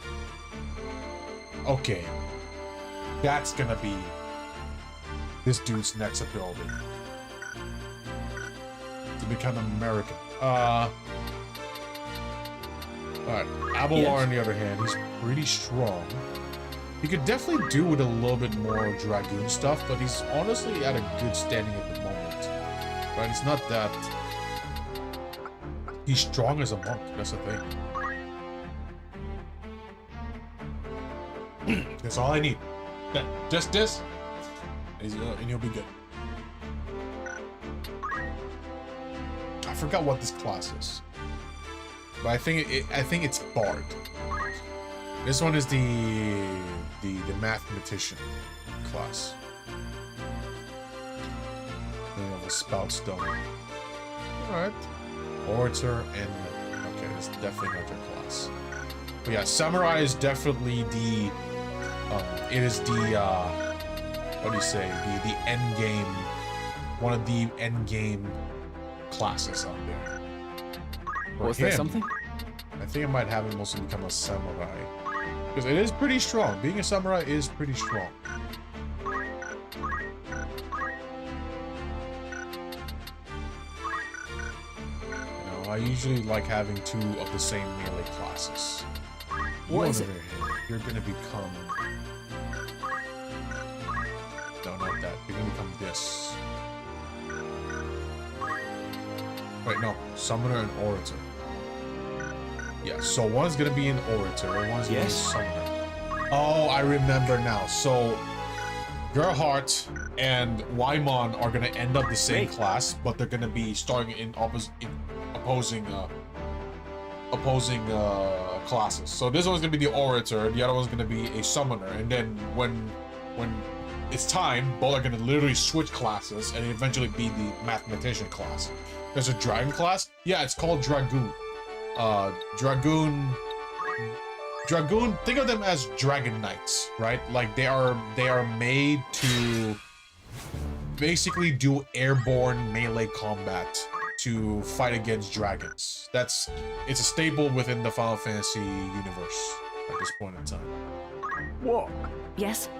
Okay. That's gonna be this dude's next ability. To become American. Alright, Abelard on the other hand, he's pretty strong. He could definitely do with a little bit more Dragoon stuff, but he's honestly at a good standing at the moment. Right, it's not that... He's strong as a monk, that's the thing. That's all I need. Just this, and he'll be good. I forgot what this class is. But I think it's Bard. This one is the mathematician class. They have a spout stone. Alright. Orator and okay, it's definitely not your class. But yeah, samurai is definitely the it is the what do you say? The end game, one of the end game classes out there. Was there something? I think I might have him also become a samurai. Because it is pretty strong. Being a samurai is pretty strong. You know, I usually like having 2 of the same melee classes. What is it? You're gonna become... No, not that. You're gonna become this. Wait, no. Summoner and Orator. Yeah, so one's gonna be an Orator, and one's gonna be a Summoner. Oh, I remember now. So, Gerhardt and Wyman are gonna end up the same class, but they're gonna be starting in opposing classes. So this one's gonna be the Orator, the other one's gonna be a Summoner, and then when it's time, both are gonna literally switch classes and eventually be the Mathematician class. There's a Dragon class? Yeah, it's called Dragoon. Dragoon, think of them as Dragon Knights, right? Like they are made to basically do airborne melee combat to fight against dragons. It's a staple within the Final Fantasy universe at this point in time. What? Yes?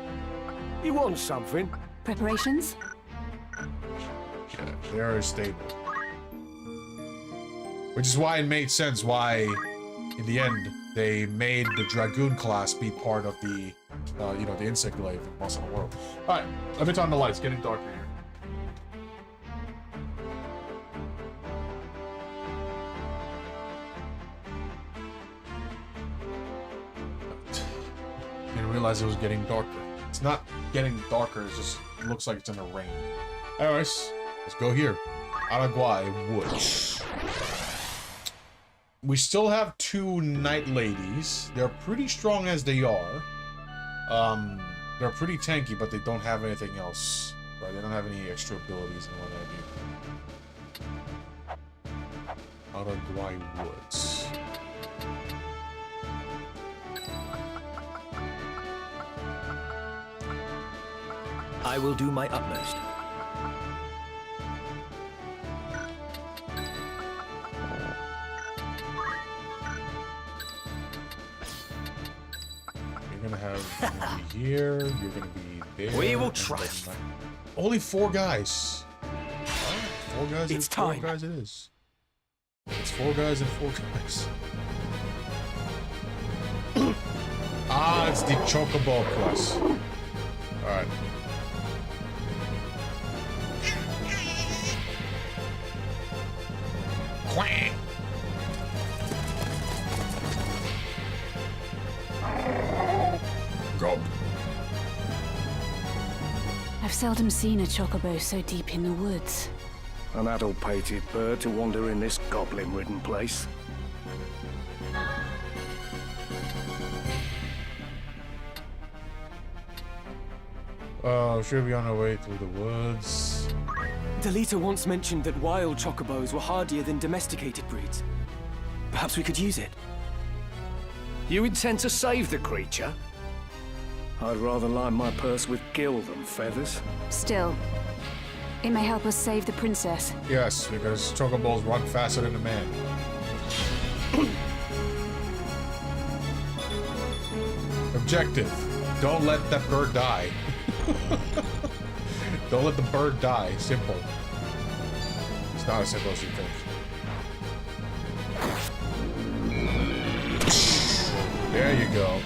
You want something? Preparations? Yeah, they are a staple. Which is why it made sense why, in the end, they made the Dragoon class be part of the, you know, the insect glaive in most of the world. Alright, let me turn on the lights. It's getting darker here. Didn't realize it was getting darker. It's not getting darker, it just looks like it's gonna rain. Anyways, let's go here. Araguay Woods. We still have 2 Night Ladies. They're pretty strong as they are. They're pretty tanky, but they don't have anything else. Right? They don't have any extra abilities and what have you. Araguay Woods. I will do my utmost. You're gonna be here, you're gonna be there. We will try. Only 4 guys. Alright. 4 guys. It's and 4 time. guys. It is. It's 4 guys and 4 guys. Ah, it's the Chocobo quest. All right. Quack. Go. I've seldom seen a chocobo so deep in the woods. An adult-pated bird to wander in this goblin-ridden place. Oh, should be on our way through the woods. Delita once mentioned that wild chocobos were hardier than domesticated breeds. Perhaps we could use it. You intend to save the creature? I'd rather line my purse with gil than feathers. Still, it may help us save the princess. Yes, because Chocobos run faster than a man. Objective. Don't let that bird die. Don't let the bird die. Simple. It's not as simple as you think. There you go.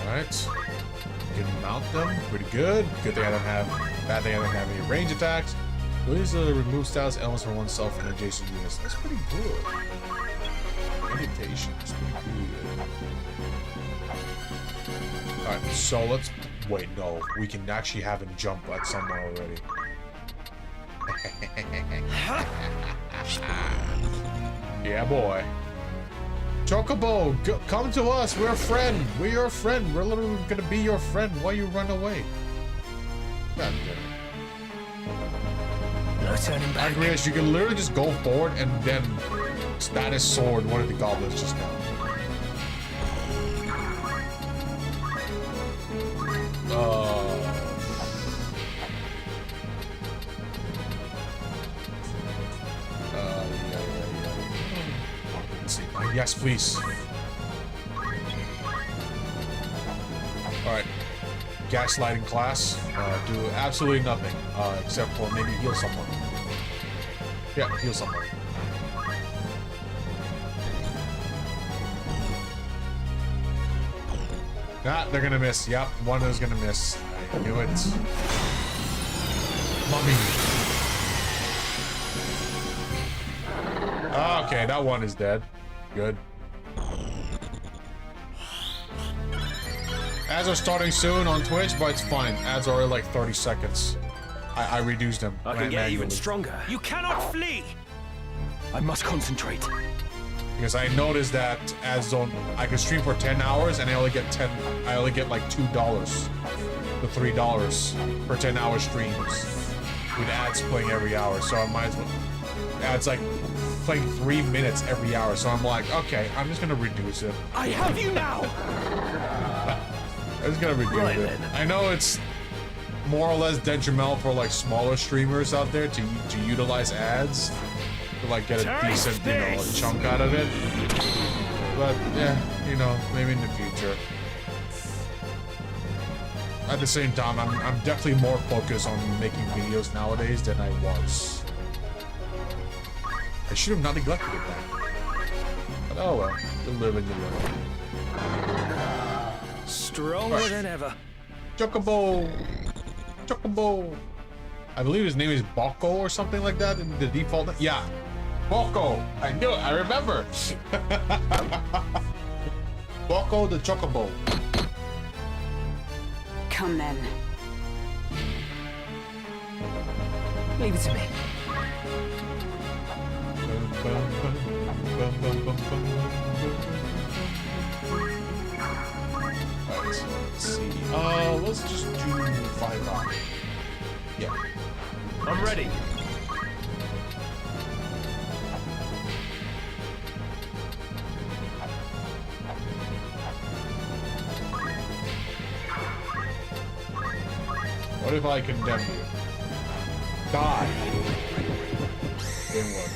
Alright. You can mount them. Pretty good. Good thing I don't have. Bad thing I don't have any range attacks. Abilities to remove status elements from oneself and adjacent units. That's pretty good. Meditation is pretty good. Alright, so let's. Wait, no. We can actually have him jump at someone already. Yeah, boy. Chocobo, come to us. We're a friend. We're your friend. We're literally gonna be your friend. Why you run away? God damn it. No turning back. Agrias, you can literally just go forward and then status sword one of the goblins just now. Let's see. Yes, please. Alright. Gaslighting class. Do absolutely nothing. Except for maybe heal someone. Yeah, heal someone. Nah, they're gonna miss. Yep, one is gonna miss. I knew it. Mummy. Okay, that one is dead. Good. Ads are starting soon on Twitch, but it's fine. Ads are like 30 seconds. I reduced them. I can get even manually. stronger. You cannot flee! I must concentrate. Because I noticed that ads don't. I can stream for 10 hours and I only get like $2 to $3 for 10-hour streams with ads playing every hour. So I might as well. Ads like playing 3 minutes every hour. So I'm like, okay, I'm just gonna reduce it. I have you now! I'm just gonna reduce Right it. then. I know it's more or less detrimental for like smaller streamers out there to utilize ads to like get a Take decent, you know, this! chunk out of it. But yeah, you know, maybe in the future. At the same time, I'm definitely more focused on making videos nowadays than I was. I should have not neglected it then. But oh well, you live and you learn. Stronger than ever. Chocobo! Chocobo! I believe his name is Boko or something like that in the default. Yeah, Boko! I knew it, I remember! Boko the Chocobo. Come then. Leave it to me. Alright, let's see. Let's just do 5 on. Yeah. I'm ready. What if I condemn you? Die! Then what?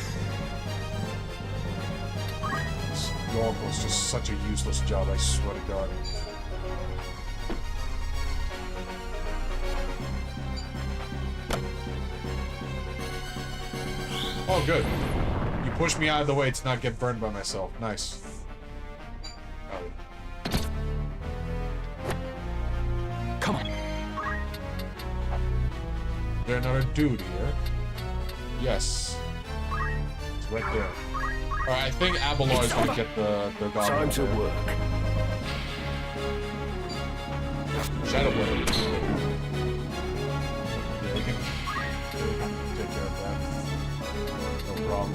York was just such a useless job, I swear to God. Oh, good. You pushed me out of the way to not get burned by myself. Nice. Oh. Come on. Is there another dude here? Yes. It's right there. Alright, I think Abelard is gonna get the goblin. Time to work. Shadow Blade. Yeah, you can take care of that. No problem.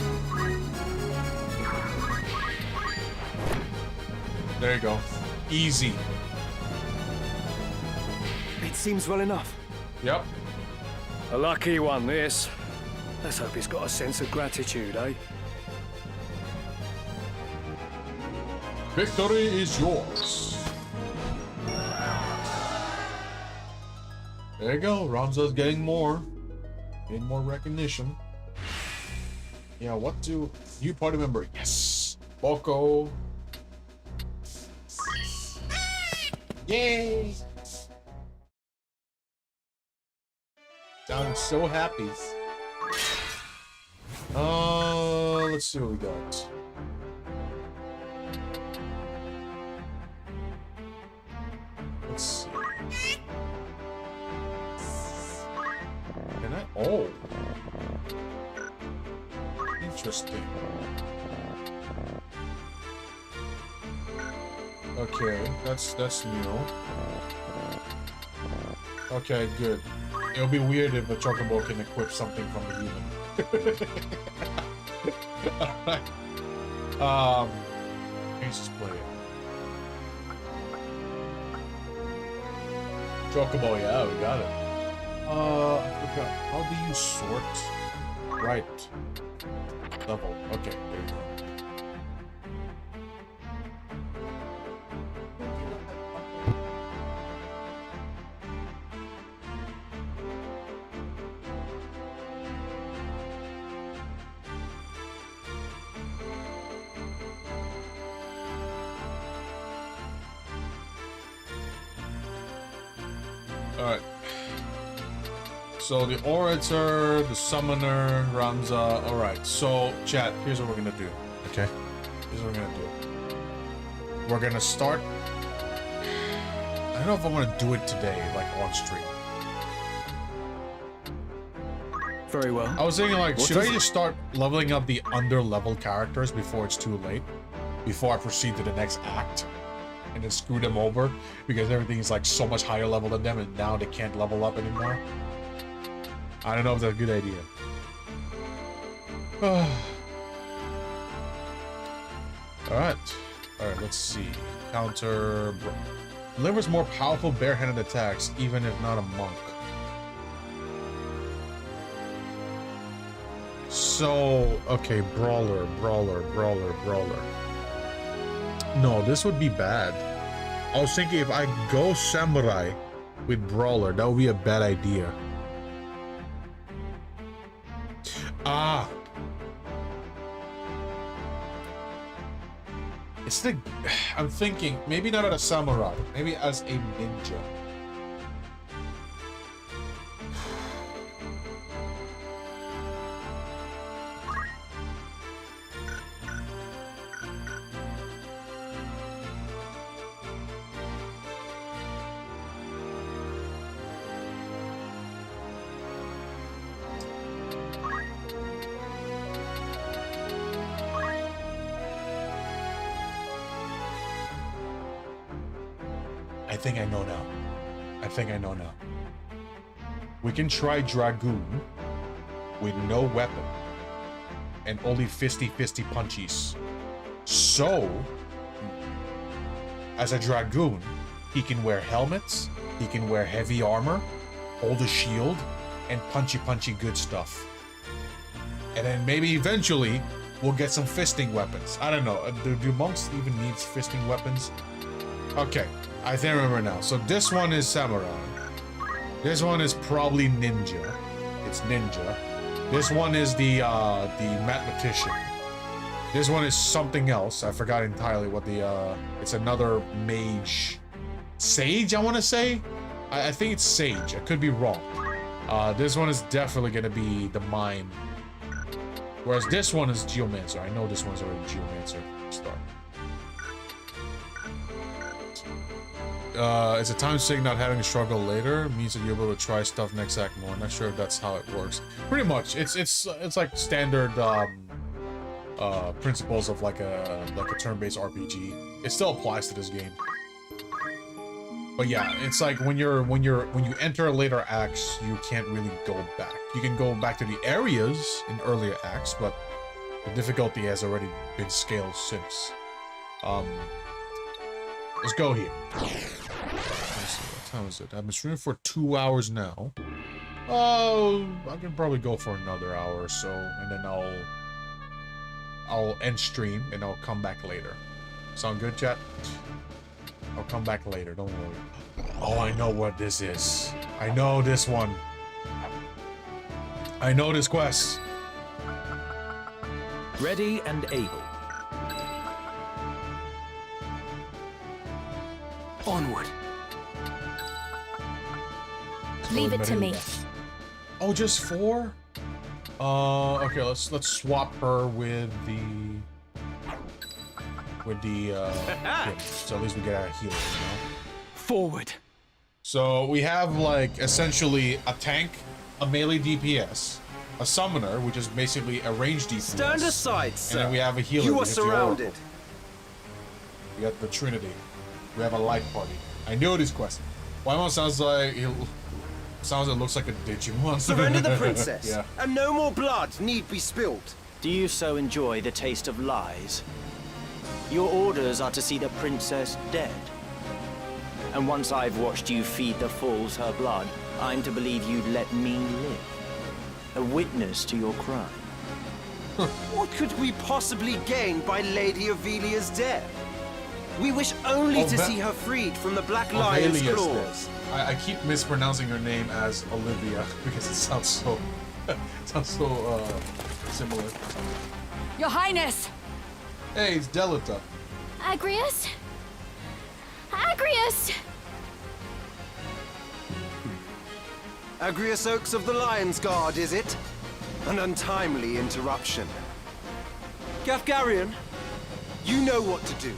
There you go. Easy. It seems well enough. Yep. A lucky one, this. Let's hope he's got a sense of gratitude, eh? Victory is yours. There you go. Ramza's getting more recognition. Yeah, what do... New party member. Yes. Boko. Yay. Sounds so happy. Let's see what we got. Let's see. Can I? Oh. Interesting. Okay, that's new. Okay, good. It'll be weird if a chocobo can equip something from a human. Alright. Let's just play it. Chocobo, yeah, we got it. I forgot. How do you sort? Right. Level. Okay, there you go. Alright. So the Orator, the Summoner, Ramza. Alright, so chat, here's what we're gonna do. Okay? Here's what we're gonna do. We're gonna start. I don't know if I want to do it today, like on stream. Very well. I was thinking, like, What should I is it? just start leveling up the under-level characters before it's too late? Before I proceed to the next act? And then screw them over? Because everything is, like, so much higher level than them, and now they can't level up anymore? I don't know if that's a good idea. Alright. Alright, let's see. Counter... Delivers more powerful barehanded attacks, even if not a monk. So, okay, Brawler. No, this would be bad. I was thinking if I go Samurai with Brawler, that would be a bad idea. Ah. It's the... I'm thinking, maybe not as a Samurai, maybe as a ninja. I think I know now. We can try Dragoon with no weapon and only fisty punchies. So, as a Dragoon, he can wear helmets, he can wear heavy armor, hold a shield, and punchy good stuff. And then maybe eventually we'll get some fisting weapons. I don't know. Do monks even need fisting weapons? Okay. I think I remember now. So this one is Samurai. This one is probably Ninja. It's Ninja. This one is the Mathematician. This one is something else. I forgot entirely what the, it's another mage. Sage, I want to say? I think it's Sage. I could be wrong. This one is definitely going to be the Mime. Whereas this one is Geomancer. I know this one's already Geomancer star. It's a time sake not having to struggle later means that you're able to try stuff next act more. I'm not sure if that's how it works. Pretty much, it's like standard principles of like a turn-based RPG. It still applies to this game. But yeah, it's like when you enter later acts, you can't really go back. You can go back to the areas in earlier acts, but the difficulty has already been scaled since. Let's go here. Let's see, what time is it? I've been streaming for 2 hours now. Oh, I can probably go for another hour or so, and then I'll end stream and I'll come back later. Sound good, chat? I'll come back later, don't worry. Oh, I know what this is. I know this one. I know this quest. Ready and able. Onward. Leave it to me. Oh, just 4? Okay, let's swap her with the yeah, so at least we get our healer, you know? Forward. So we have like essentially a tank, a melee DPS, a summoner, which is basically a ranged DPS. Stand aside, sir. And then we have a healer. You are which is the surrounded. Oracle. We got the Trinity. We have a light party. I knew this quest. Waimon sounds like it looks like a Digimon. Surrender the princess, Yeah. and no more blood need be spilled. Do you so enjoy the taste of lies? Your orders are to see the princess dead. And once I've watched you feed the fools her blood, I'm to believe you'd let me live. A witness to your crime. What could we possibly gain by Lady Avelia's death? We wish only to see her freed from the Black Lion's Avelia's claws. I keep mispronouncing her name as Olivia because it sounds so similar. Your Highness! Hey, it's Delita. Agrias? Agrias! Agrias Oaks of the Lion's Guard, is it? An untimely interruption. Gafgarian, you know what to do.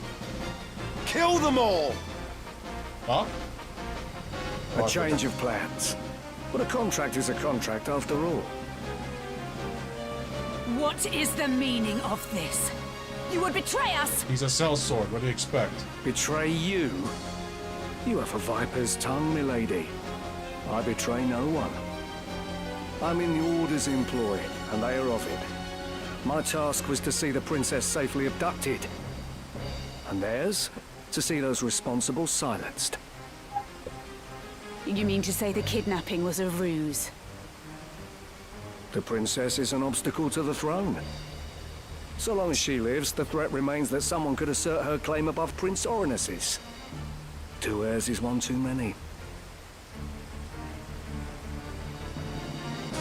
Kill them all! Huh? A change of plans. But a contract is a contract after all. What is the meaning of this? You would betray us! He's a sellsword. What do you expect? Betray you? You have a viper's tongue, milady. I betray no one. I'm in the Order's employ, and they are of it. My task was to see the princess safely abducted. And theirs? To see those responsible silenced. You mean to say the kidnapping was a ruse? The princess is an obstacle to the throne. So long as she lives, the threat remains that someone could assert her claim above Prince Orinus's. 2 heirs is one too many.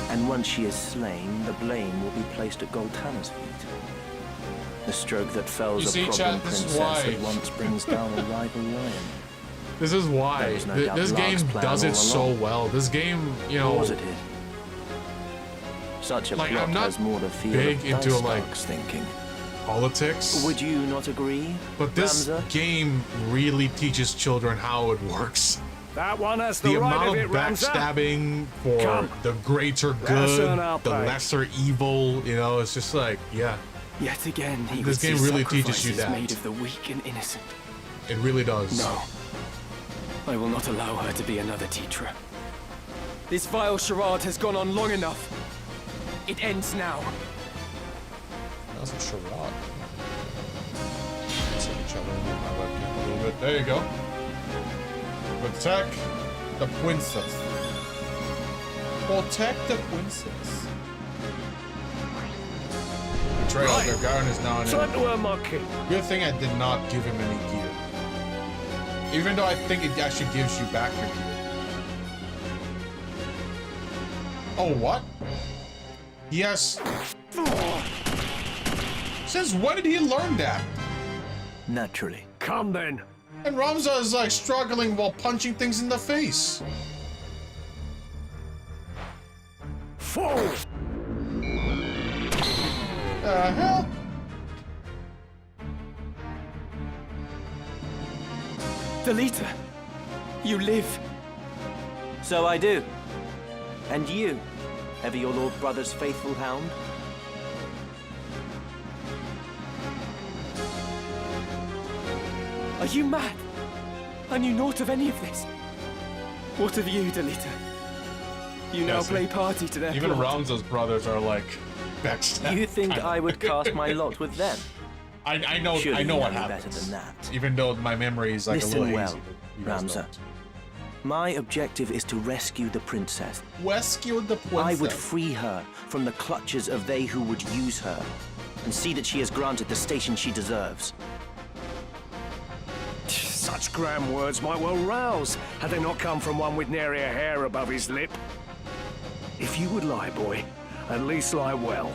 And once she is slain, the blame will be placed at Goltana's feet. The stroke that fells You a see, problem chat, this is princess why. at once brings down a rival lion. This is why. There was no doubt This game Lark's plan does it all so along. well. This game, you know, Or was it his? Such a Like, plot I'm not has more to fear big of into, like, Stark's thinking. politics. Would you not agree, But this Ramza? game really teaches children how it works. That one has the, The right amount of it, of Ramza. backstabbing for Come. the greater Let's good, earn our the pay. lesser evil, you know, it's just like, yeah, Yet again, he This would game see really teaches you sacrifices that. made of the weak and innocent. it really does. No. I will not allow her to be another Tetra. This vile charade has gone on long enough. It ends now. That's a charade. Let's have each other in my webcam a little bit. There you go. Protect the princess. Protect the princess. Betrayal. Gagarin is now an Time enemy. to earn my keep. Good thing I did not give him any gear. Even though I think it actually gives you back your gear. Oh, what? Yes. Since when did he learn that? Naturally. Come then. And Ramza is like struggling while punching things in the face. Fall. Hell? Delita, you live. So I do. And you? Ever your lord brother's faithful hound? Are you mad? I knew naught of any of this. What of you, Delita? You now see, play party to their even plot. Ramza's brothers are like backstab. You think I would cast my lot with them? I know Surely I know you what know happens. better than that. Even though my memory is like Listen a little well, hazy. You guys Ramza. don't. My objective is to rescue the princess. Rescue the princess. I would free her from the clutches of they who would use her, and see that she is granted the station she deserves. Such grand words might well rouse, had they not come from one with nary a hair above his lip. If you would lie, boy, at least lie well.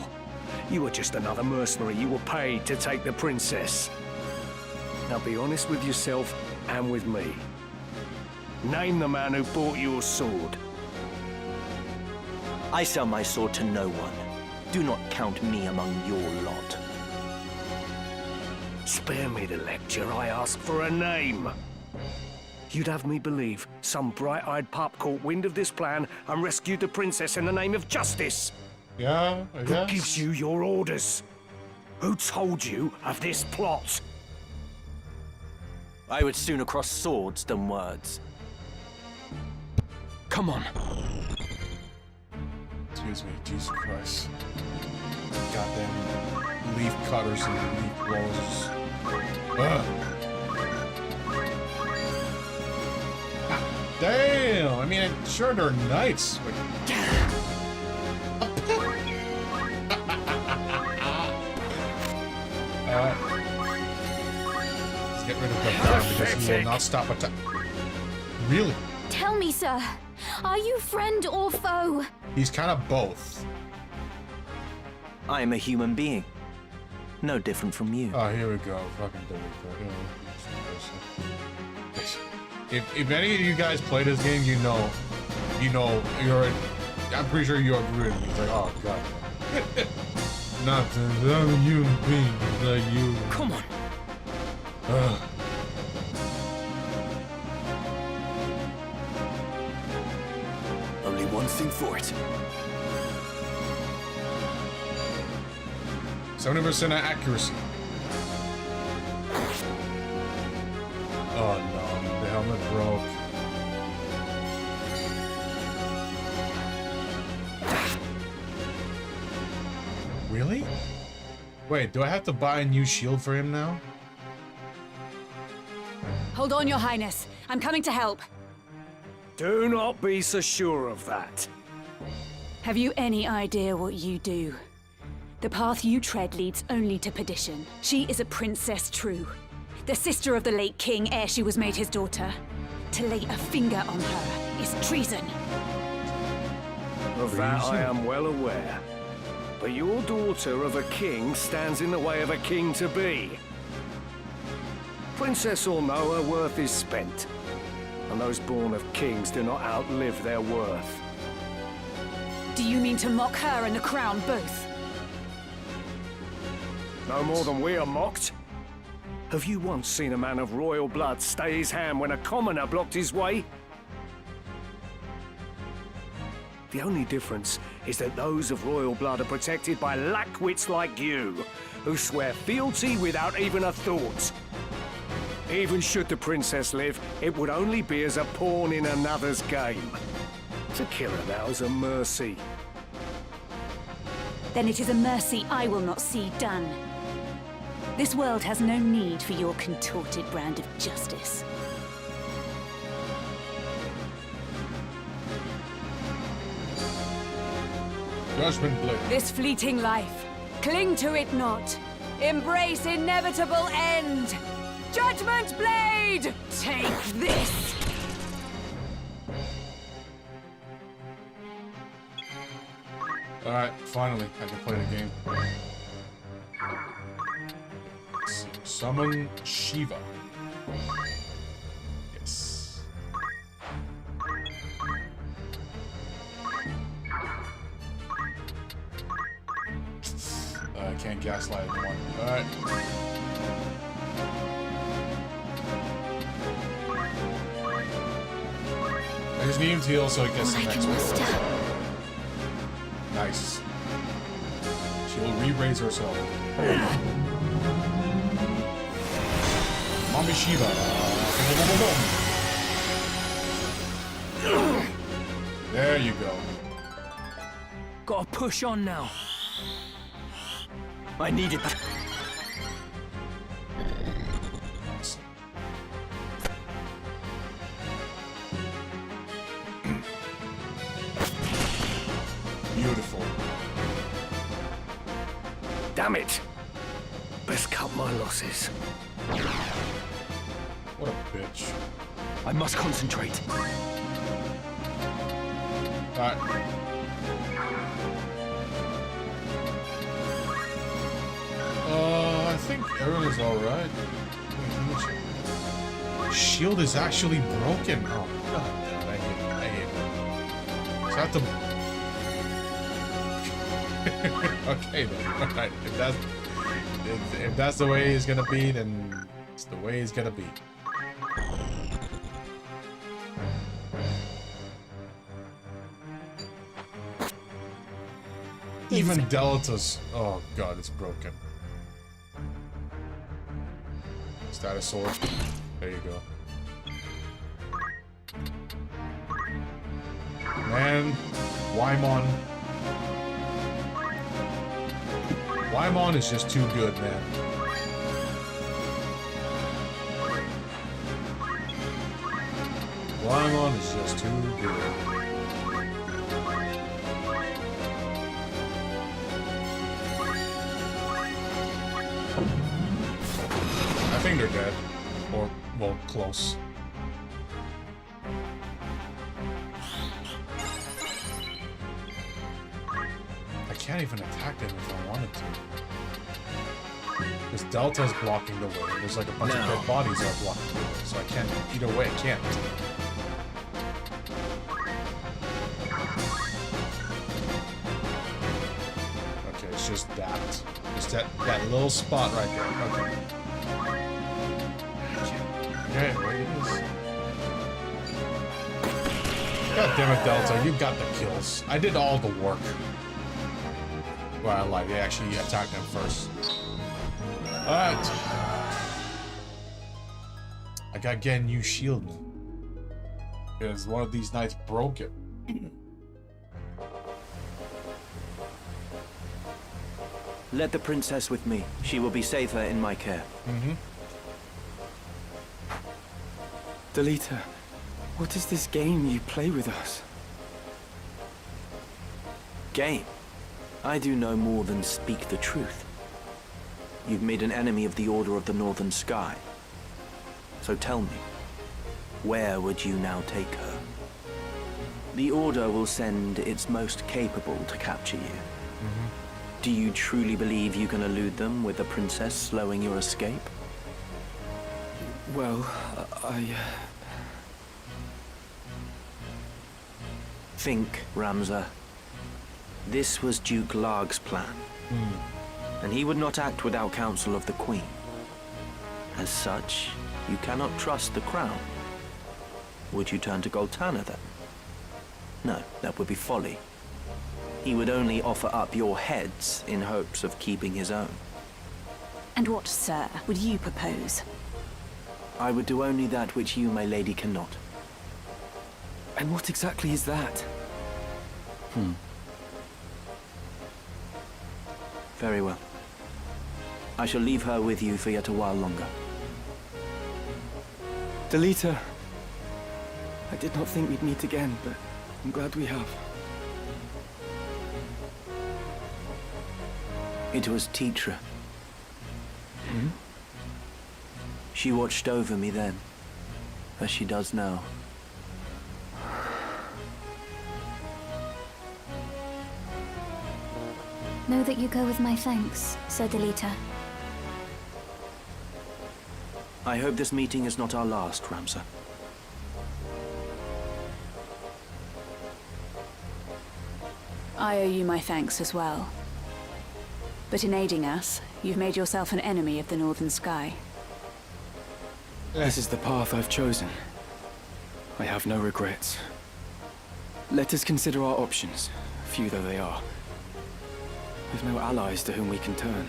You are just another mercenary you were paid to take the princess. Now be honest with yourself and with me. Name the man who bought your sword. I sell my sword to no one. Do not count me among your lot. Spare me the lecture, I ask for a name. You'd have me believe some bright-eyed pup caught wind of this plan and rescued the princess in the name of justice. Yeah, I Who guess. gives you your orders? Who told you of this plot? I would sooner cross swords than words. Come on. Excuse me, Jesus Christ. Goddamn leaf cutters and leaf blowers. Ugh. Damn! I mean, sure they're nice, but... Let's get rid of the dog because he will not stop attacking. Really? Tell me, sir, are you friend or foe? He's kind of both. I am a human being. No different from you. Oh, here we go. Fucking delete that. If any of you guys play this game, you know, I'm pretty sure you agree with me. It's like, oh god. Nothing. I'm a human being. It's like you. Come on. Ugh. Only one thing for it. 70% accuracy. Oh no, the helmet broke. Really? Wait, do I have to buy a new shield for him now? Hold on, Your Highness. I'm coming to help. Do not be so sure of that. Have you any idea what you do? The path you tread leads only to perdition. She is a princess true, the sister of the late king ere she was made his daughter. To lay a finger on her is treason. Of that I am well aware. But your daughter of a king stands in the way of a king-to-be. Princess or no, her worth is spent. And those born of kings do not outlive their worth. Do you mean to mock her and the crown both? No more than we are mocked. Have you once seen a man of royal blood stay his hand when a commoner blocked his way? The only difference is that those of royal blood are protected by lackwits like you, who swear fealty without even a thought. Even should the princess live, it would only be as a pawn in another's game. To kill her now is a mercy. Then it is a mercy I will not see done. This world has no need for your contorted brand of justice. Judgment Blade. This fleeting life, cling to it not. Embrace inevitable end. Judgment Blade! Take this! Alright, finally, I can play the game. Let's see. Summon Shiva. Yes. I can't gaslight one. Alright. I just need him to heal so he gets the next one. Nice. She will re-raise herself. Mommy Shiva. There you go. Gotta push on now. I needed that. Beautiful. Damn it! Best cut my losses. What a bitch. I must concentrate. Alright. I think everyone is alright. Shield is actually broken. Oh, god damn, I hate it. I hate it. So I have to... Okay then. Alright. If that's the way it's gonna be, then it's the way it's gonna be. Even Delta's... Oh god, it's broken. Status sword. There you go. Man, Wymon. Wymon is just too good, man. Wymon is just too good. I think they're dead. Or, well, close. I can't even attack them if I wanted to. Because Delta's blocking the way. There's like a bunch of dead bodies that are blocking the way. So I can't, either way, I can't. Okay, it's just that. Just that little spot right there. Okay. Okay, there it is. God damn it, Delta, you got the kills. I did all the work. Well, I lied, they actually attacked them first. Alright. I gotta get a new shield. Because one of these knights broke it. Let the princess with me. She will be safer in my care. Mm-hmm. Delita, what is this game you play with us? Game? I do no more than speak the truth. You've made an enemy of the Order of the Northern Sky. So tell me, where would you now take her? The Order will send its most capable to capture you. Mm-hmm. Do you truly believe you can elude them with the princess slowing your escape? Well, Think, Ramza. This was Duke Larg's plan. And he would not act without counsel of the Queen. As such, you cannot trust the crown. Would you turn to Goltana then? No, that would be folly. He would only offer up your heads in hopes of keeping his own. And what, sir, would you propose? I would do only that which you, my lady, cannot. and what exactly is that? Very well. I shall leave her with you for yet a while longer. Delita, I did not think we'd meet again, but I'm glad we have. It was Tetra. She watched over me then, as she does now. Know that you go with my thanks, Sir Delita. I hope this meeting is not our last, Ramza. I owe you my thanks as well. But in aiding us, you've made yourself an enemy of the Northern Sky. This is the path I've chosen. I have no regrets. Let us consider our options, few though they are. We've no allies to whom we can turn.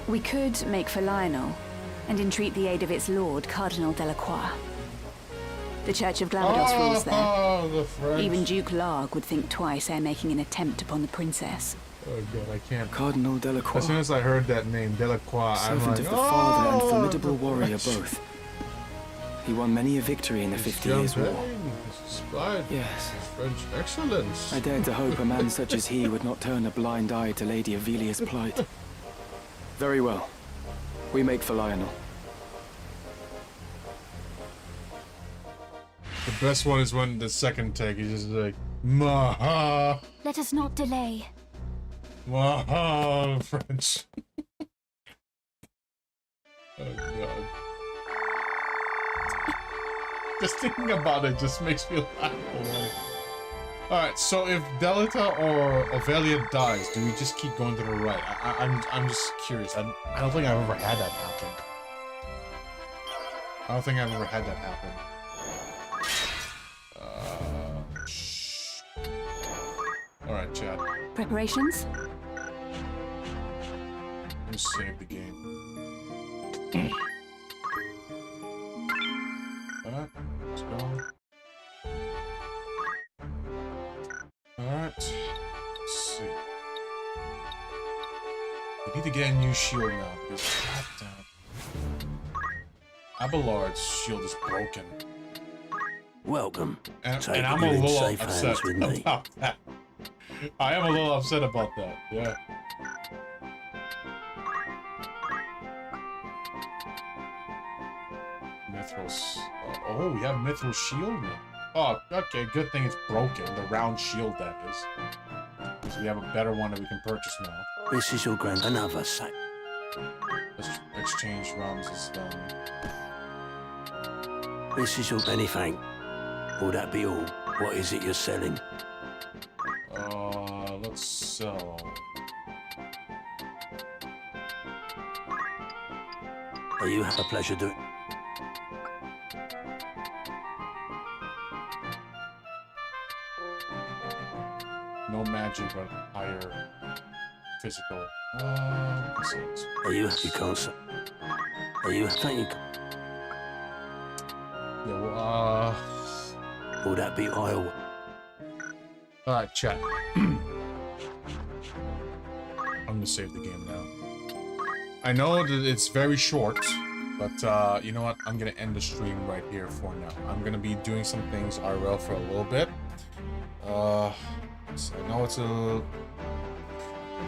We could make for Lionel, and entreat the aid of its lord, Cardinal Delacroix. The Church of Glabados rules there. Oh, the French. Even Duke Larg would think twice ere making an attempt upon the princess. Oh god, I can't. Cardinal Delacroix. As soon as I heard that name, Delacroix, I'm Servant like, of the father and "Oh, formidable the warrior French." both. He won many a victory in the 50 Years' War. Yes. French excellence. I dared to hope a man such as he would not turn a blind eye to Lady Avelia's plight. Very well. We make for Lionel. The best one is when the second take is just like, Maha, Let us not delay. Maha, French. Oh god. Just thinking about it just makes me laugh away. Alright, so if Delita or Avelia dies, do we just keep going to the right? I'm just curious. I don't think I've ever had that happen. I don't think I've ever had that happen. Alright, Chad. Preparations? Let's save the game. Alright, let's go. Alright. Let's see. We need to get a new shield now because goddamn. Abelard's shield is broken. Welcome. And Take I'm you a in little safe upset hands with me. about that. I am a little upset about that, yeah. Mithril. Oh, we have Mithril shield now. Oh, okay, good thing it's broken. The round shield, that is. Because we have a better one that we can purchase now. This is your grand. Another sack. Exchange realms is done. This is your anything. Will that be all? What is it you're selling? Let's sell. You have a pleasure doing. No magic, but higher physical. You can't say. You think you Yeah, well, will that be oil? Alright, chat. I'm gonna save the game now. I know that it's very short, but you know what? I'm gonna end the stream right here for now. I'm gonna be doing some things IRL for a little bit. So I know it's a... What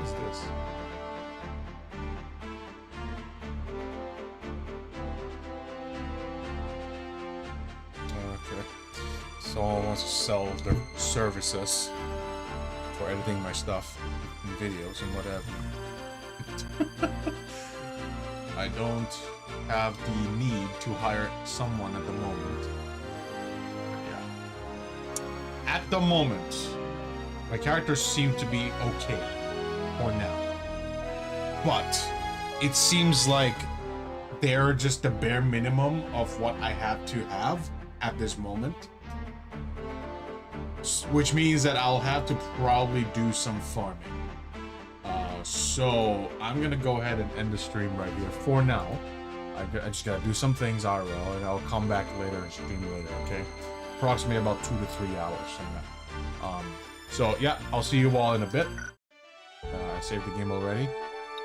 is this? Okay. Someone wants to sell their services for editing my stuff and videos and whatever. I don't have the need to hire someone at the moment. Yeah. At the moment, my characters seem to be okay for now. But it seems like they're just the bare minimum of what I have to have at this moment. Which means that I'll have to probably do some farming. So I'm gonna go ahead and end the stream right here for now. I just gotta do some things IRL, and I'll come back later and stream later. Okay, approximately about 2 to 3 hours from now. So yeah, I'll see you all in a bit. I saved the game already,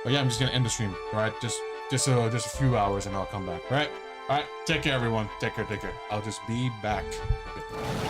but yeah, I'm just gonna end the stream. All right, just a few hours, and I'll come back. All right, take care, everyone. Take care. I'll just be back. Okay.